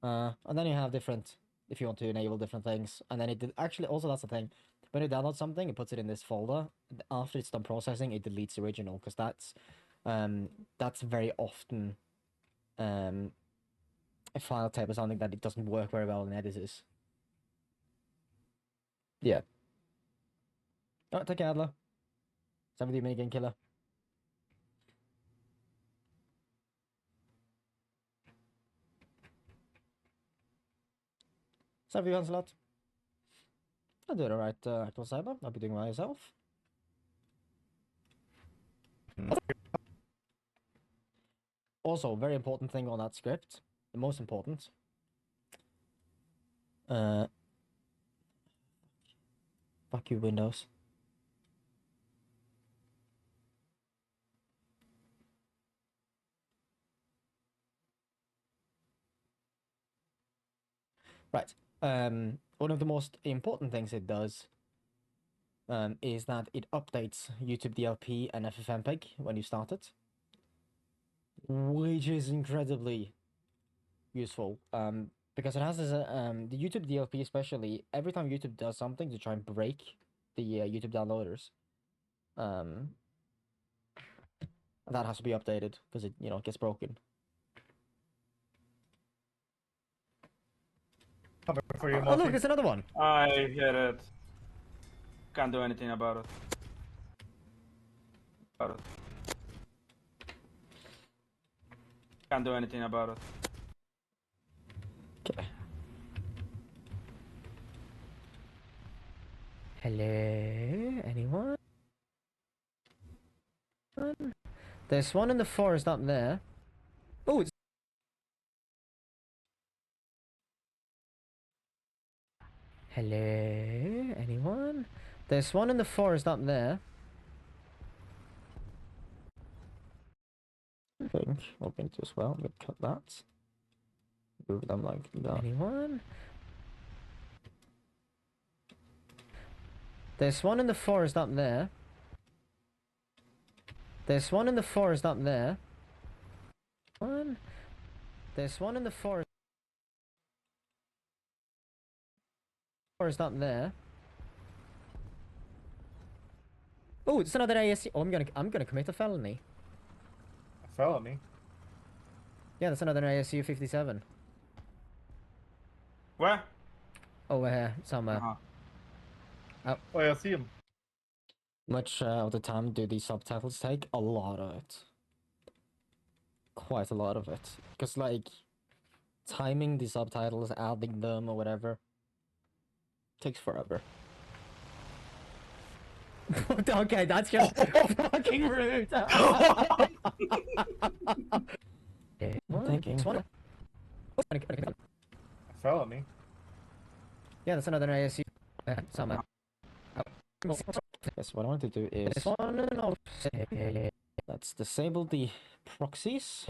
And then you have different, if you want to enable different things. And then it did, actually, also that's the thing. When you download something, it puts it in this folder. After it's done processing, it deletes the original, because that's very often a file type or something that it doesn't work very well in editors. Yeah. Alright, take care, Adler. 70 minigame killer. So, you Lancelot. I'm doing alright, Actual Cyber. I'll be doing well yourself. Also, very important thing on that script. The most important. Fuck you, Windows. Right. One of the most important things it does is that it updates YouTube DLP and FFmpeg when you start it, which is incredibly useful. Because it has this, the YouTube DLP especially, every time YouTube does something to try and break the YouTube downloaders, that has to be updated because it, gets broken. For you, Oh, look, there's another one. I hear it. Can't do anything about it. Can't do anything about it. Okay. Hello, anyone? There's one in the forest up there. Oh, it's... Hello? Anyone? There's one in the forest up there. I think I'll paint as well. I'm gonna cut that. Move them like that. Anyone? There's one in the forest up there. There's one in the forest up there. One. There's one in the forest up there. Oh, it's another ASC. Oh, I'm gonna commit a felony. A felony? Yeah, that's another ASU 57. Where? Over here, somewhere. Oh, yeah, I see him. Much of the time do these subtitles take? A lot of it. Quite a lot of it. Because, like, timing the subtitles, adding them or whatever, takes forever. Okay, that's just fucking rude. I'm thinking. A felony? Yeah, that's another ASU. Somewhere. Yes, what I want to do is let's disable the proxies.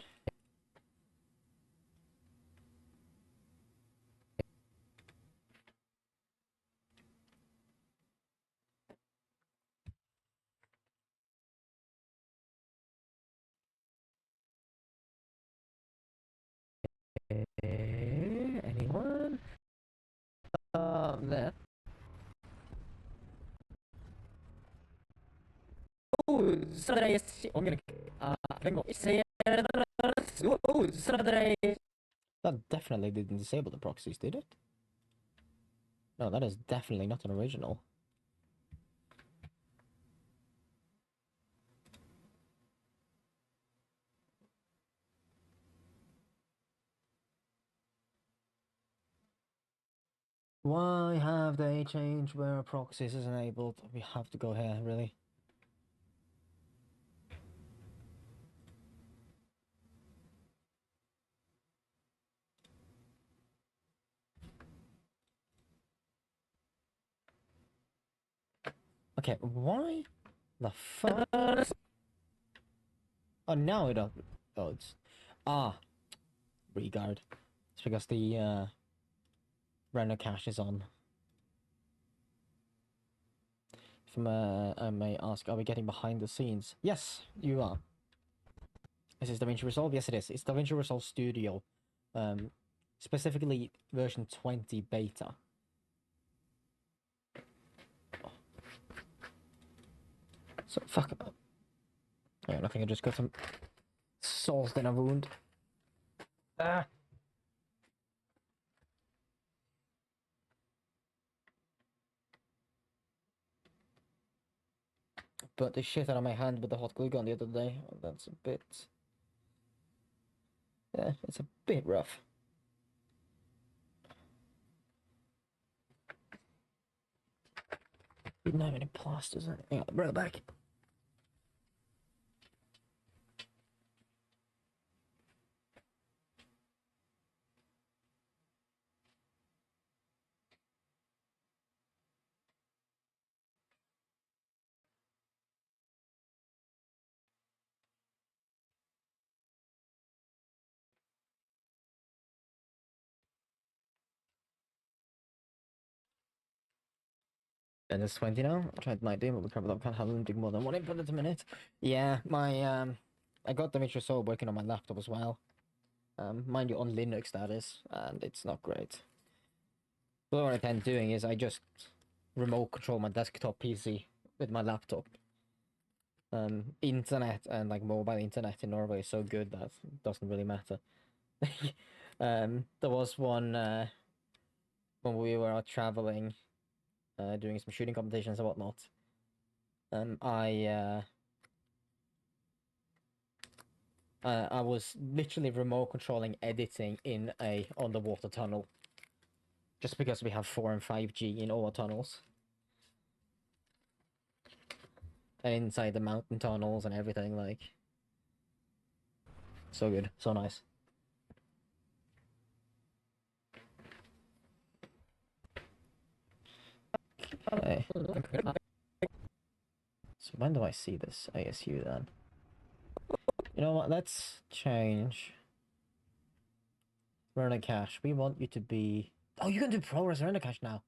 Anyone? There. Oh, I'm gonna. That definitely didn't disable the proxies, did it? No, that is definitely not an original. Why have they changed where proxies is enabled? We have to go here, really. Okay, why the fuck? Oh, now it uploads. Ah, regard. It's because the render cache is on. If I may ask, are we getting behind the scenes? Yes, you are. Is this DaVinci Resolve? Yes, it is. It's DaVinci Resolve Studio. Specifically version 20 beta. So, fuck. Yeah, I think I just got some salt in a wound. Ah! But the shit out of my hand with the hot glue gun the other day. That's a bit... Yeah, it's a bit rough. Didn't have any plasters in it. Hang on, bring it back. And it's 20 now. I tried my demo, but probably can't have them do more than one input at a minute. Yeah, my I got the Mitra Soul working on my laptop as well. Mind you, on Linux that is, and it's not great. So what I tend doing is I just remote control my desktop PC with my laptop. Internet and like mobile internet in Norway is so good that it doesn't really matter. There was one when we were out traveling, doing some shooting competitions and whatnot. I was literally remote controlling editing in a underwater tunnel. Just because we have 4 and 5G in all our tunnels. And inside the mountain tunnels and everything, like... So good, so nice. Okay. So when do I see this ASU then? You know what? Let's change. Render cache. We want you to be. Oh, you can do progress render cache now.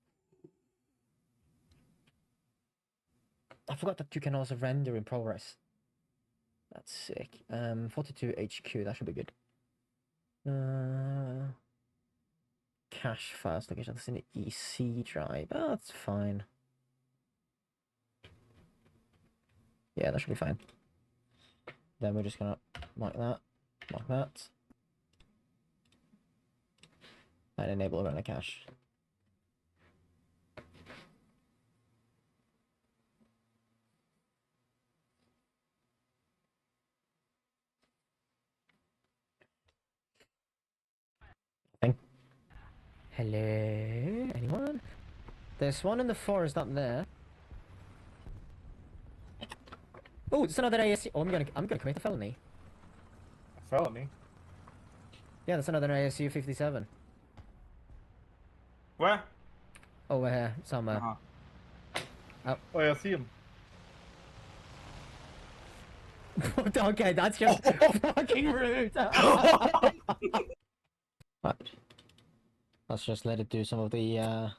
I forgot that you can also render in progress. That's sick. 42 HQ. That should be good. Cache files location. That's in the EC drive. Oh, that's fine. Yeah, that should be fine. Then we're just gonna mark that, and enable render cache. Hello, anyone? There's one in the forest up there. Oh, it's another ASU. Oh, I'm gonna commit a felony. A felony? Yeah, that's another ASU 57. Where? Over here, somewhere. Uh-huh. Oh, yeah, I see him. Okay, that's just fucking rude. Right. Let's just let it do some of the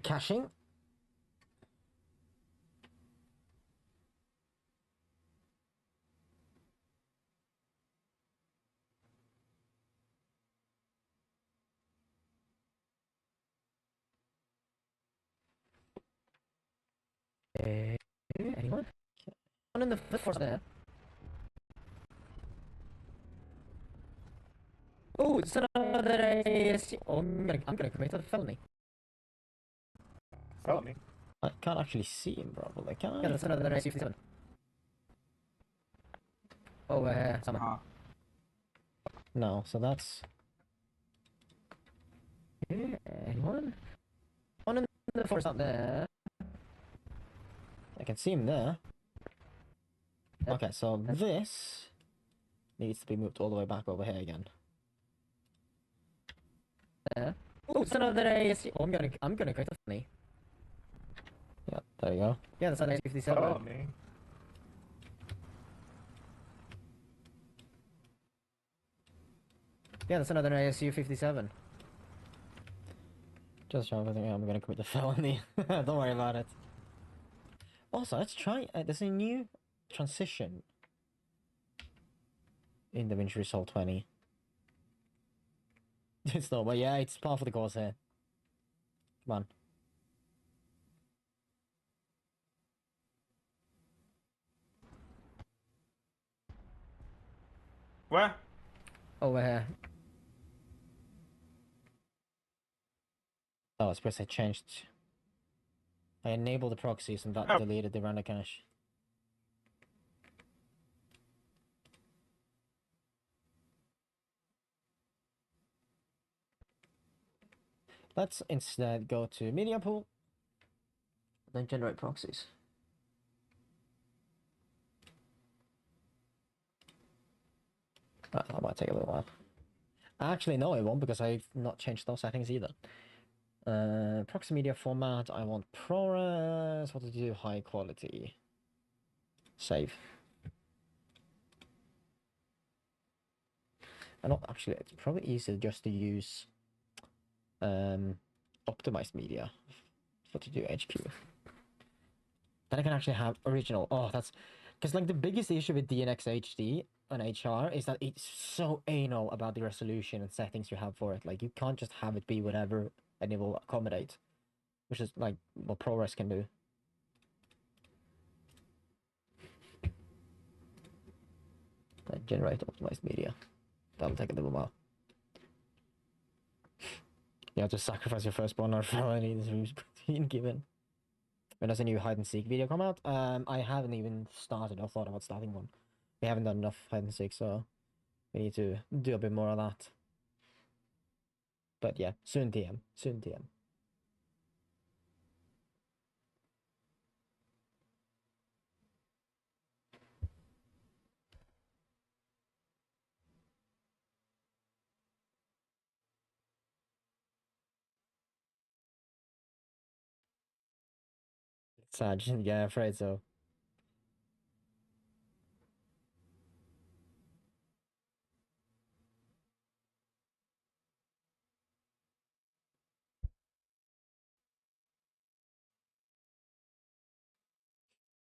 caching. Anyone? One in the forest there. Oh, it's another ASU. Oh, I'm gonna commit a felony. Felony? I can't actually see him properly, can I? Yeah, that's another ASU 57. Over here, somewhere. Uh-huh. No, so that's. Anyone? One in the forest up there. I can see him there. Okay, so this needs to be moved all the way back over here again. There. Oh, it's another ASU. Oh, I'm gonna create a funny. Yeah, there you go. Yeah, that's another 57. Felony? Yeah, that's another ASU 57. Just trying to think I'm gonna commit a felony. Don't worry about it. Also, let's try. There's a new transition in DaVinci Resolve 20. It's not, but yeah, it's part of the course here. Come on. Where? Over here. Oh, it's because I changed. I enabled the proxies and that Oh. deleted the render cache. Let's instead go to media pool, then generate proxies. That might take a little while. Actually, no, it won't because I've not changed those settings either. Proxy media format, I want ProRes. What did you do? High quality. Save. And not actually, it's probably easier just to use optimized media for to do HQ. Then I can actually have original. Oh, that's because like the biggest issue with DNX HD and HR is that it's so anal about the resolution and settings you have for it. Like you can't just have it be whatever and it will accommodate, which is like what ProRes can do. Generate optimized media. That'll take a little while. You have to sacrifice your firstborn or felony. This room's routine given. When does a new hide and seek video come out? I haven't even started or thought about starting one. We haven't done enough hide and seek, so we need to do a bit more of that. But yeah, soon TM. Soon TM. Sad, yeah, afraid so.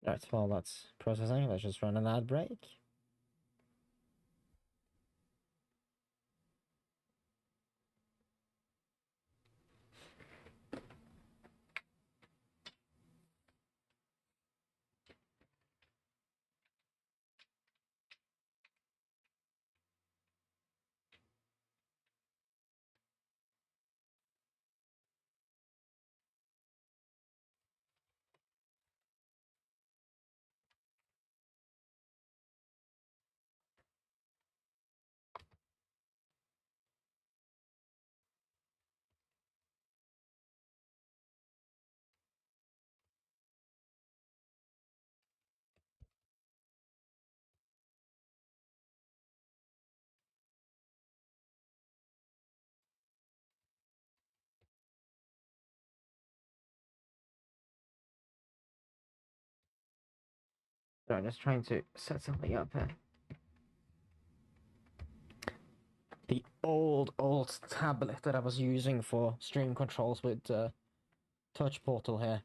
Right, while that's processing, let's just run an ad break. So I'm just trying to set something up here. The old tablet that I was using for stream controls with Touch Portal here.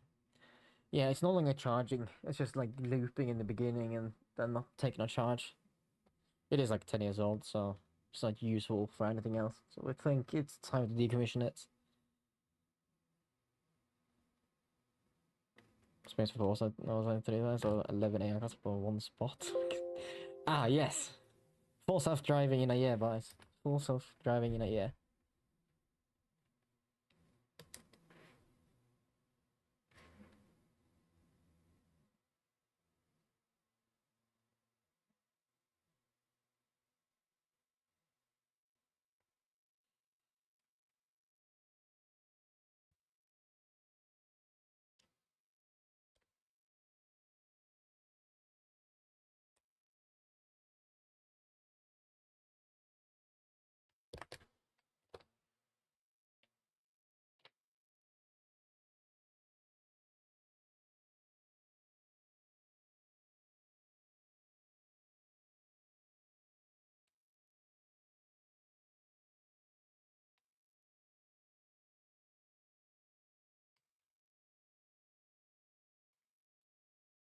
Yeah, it's no longer charging. It's just like looping in the beginning and then not taking a charge. It is like 10 years old, so it's not useful for anything else. So I think it's time to decommission it. Space for also, I was only 3 there, so 11 AI got for one spot. Ah, yes! Full self-driving in a year, boys. Full self-driving in a year.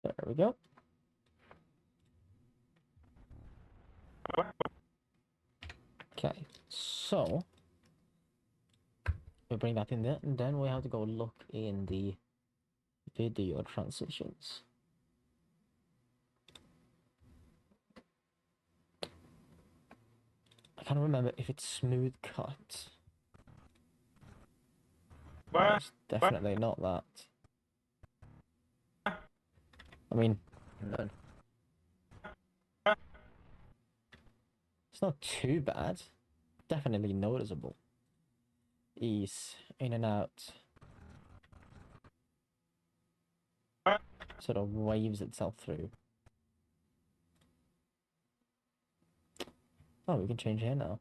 There we go. Okay, so we bring that in there, and then we have to go look in the video transitions. I can't remember if it's smooth cut. It's definitely not that. I mean, no. It's not too bad. Definitely noticeable. Ease in and out. Sort of waves itself through. Oh, we can change here now.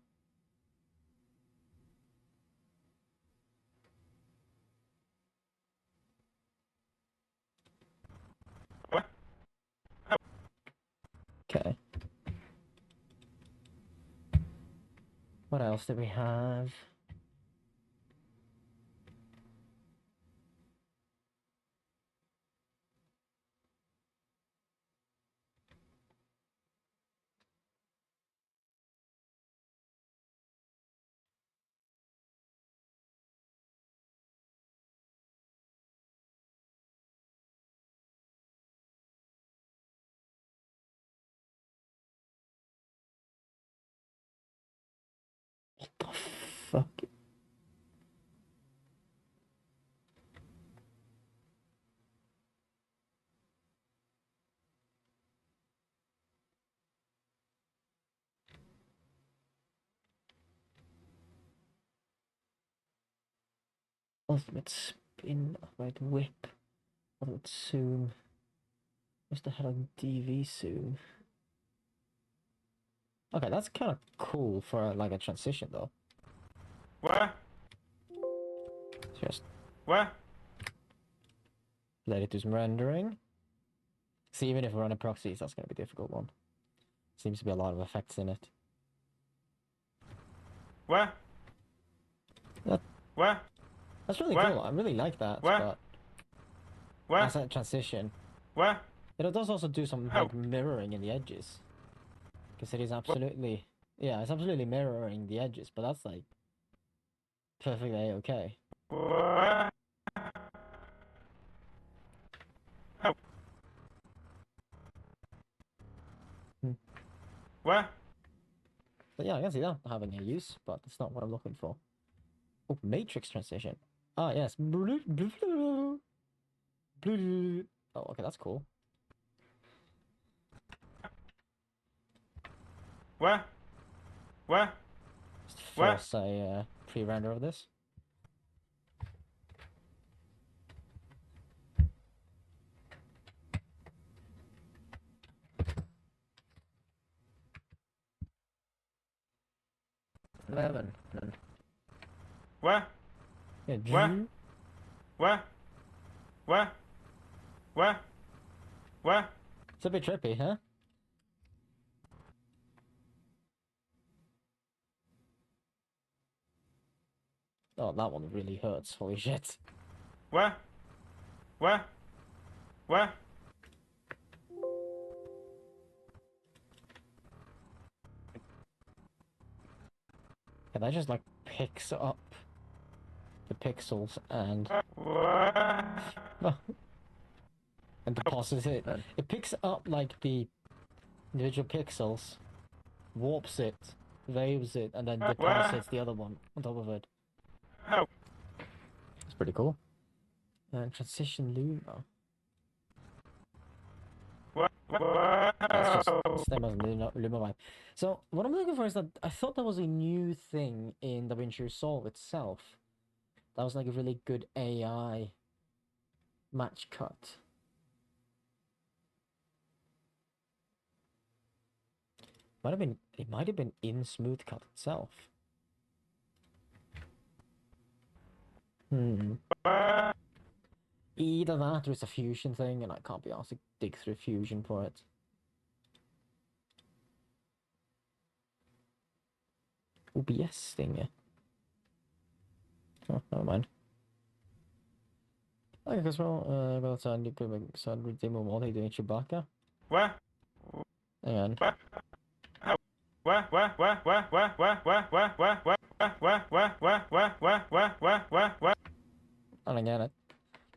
Okay. What else do we have? What the fuck? Ultimate spin, right whip, ultimate zoom. What's the hell on DV zoom? Okay, that's kind of cool for like a transition though. Where? Just Where? Let it do some rendering. See, even if we're on a proxies, that's going to be a difficult one. Seems to be a lot of effects in it. Where? That, Where? that's really Where? cool. I really like that. Where? But Where? as a transition, Where? it does also do some like mirroring in the edges. Because it is absolutely, yeah, it's absolutely mirroring the edges. But that's like perfectly okay. Where? Where? But yeah, I can see that having a use, but it's not what I'm looking for. Oh, matrix transition. Ah, yes. Oh, okay, that's cool. Where? Where? Just Where? force a pre-render of this. Eleven. Where? Yeah, Where? Where? Where? Where? Where? It's a bit trippy, huh? Oh, that one really hurts. Holy shit. Where? Where? Where? Yeah, that just like picks up the pixels and and deposits it. It picks up like the individual pixels, warps it, waves it, and then deposits the other one on top of it. It's pretty cool. And transition Luma. That's just same as Luma vibe. So what I'm looking for is that I thought that was a new thing in DaVinci Resolve itself. That was like a really good AI match cut. It might have been in Smooth Cut itself. Either that or it's a fusion thing and I can't be asked to dig through fusion for it. OBS thing. Oh, never mind. Okay, because well, sound you could sound redeemable multi doing Chewbacca. Where? Hang on. I don't get it.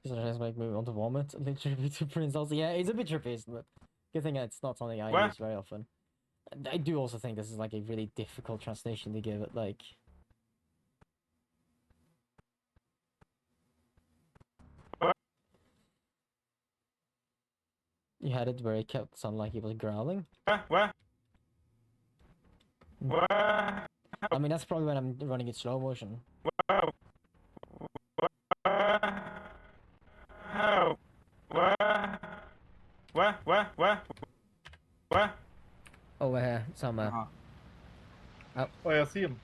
Just tries to make me want to vomit. Literally to Prince also. Yeah, it's a bit trippy, isn't it? Good thing it's not something I use very often. And I do also think this is like a really difficult translation to give it, like. You had it where it kept sounding like he was growling. I mean, that's probably when I'm running it slow motion. Over here, somewhere. Oh, yeah, I see him.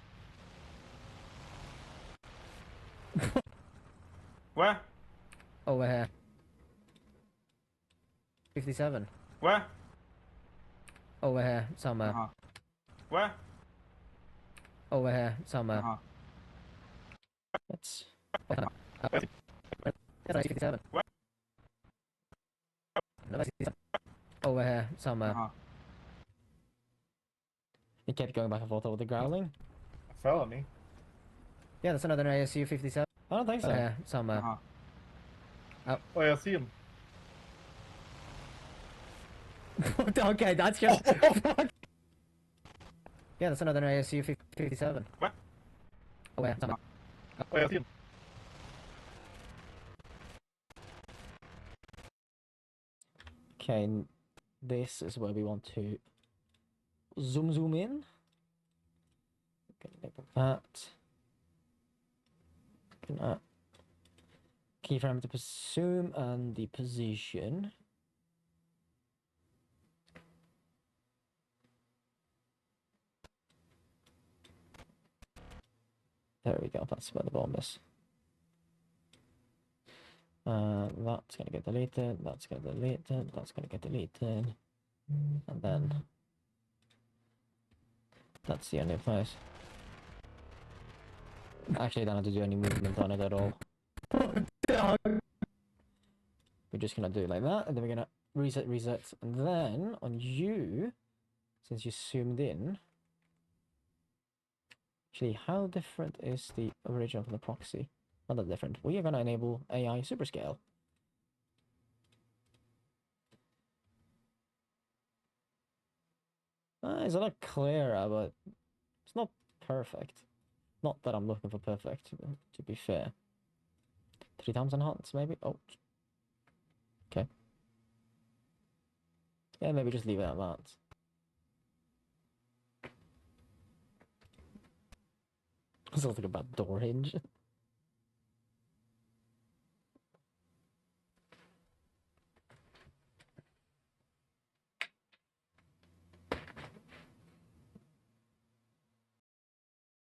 Where? Over here. 57. Where? Over here, somewhere. Where? Over here, somewhere. That's. 57. Over here, somewhere. It kept going back and forth over the growling. A felony. Yeah, that's another ASU 57. I don't think so. Over here, somewhere. Oh, yeah, I see him. Okay, that's just. Yeah, that's another ASU 57. What? Oh, yeah, somewhere. Oh, yeah, I see him. Okay, this is where we want to zoom in. Okay, like that. Keyframe to zoom and the position. There we go, that's where the bomb is. That's gonna get deleted, that's gonna get deleted, that's gonna get deleted. And then that's the only place. Actually, don't have to do any movement on it at all. We're just gonna do it like that, and then we're gonna reset, and then on you, since you zoomed in, actually, how different is the original from the proxy? Not that different. We are gonna enable AI superscale. It's a lot clearer, but it's not perfect. Not that I'm looking for perfect, to be fair. 3 times enhance, maybe? Oh. Okay. Yeah, maybe just leave it at that. Sounds like a bad door hinge.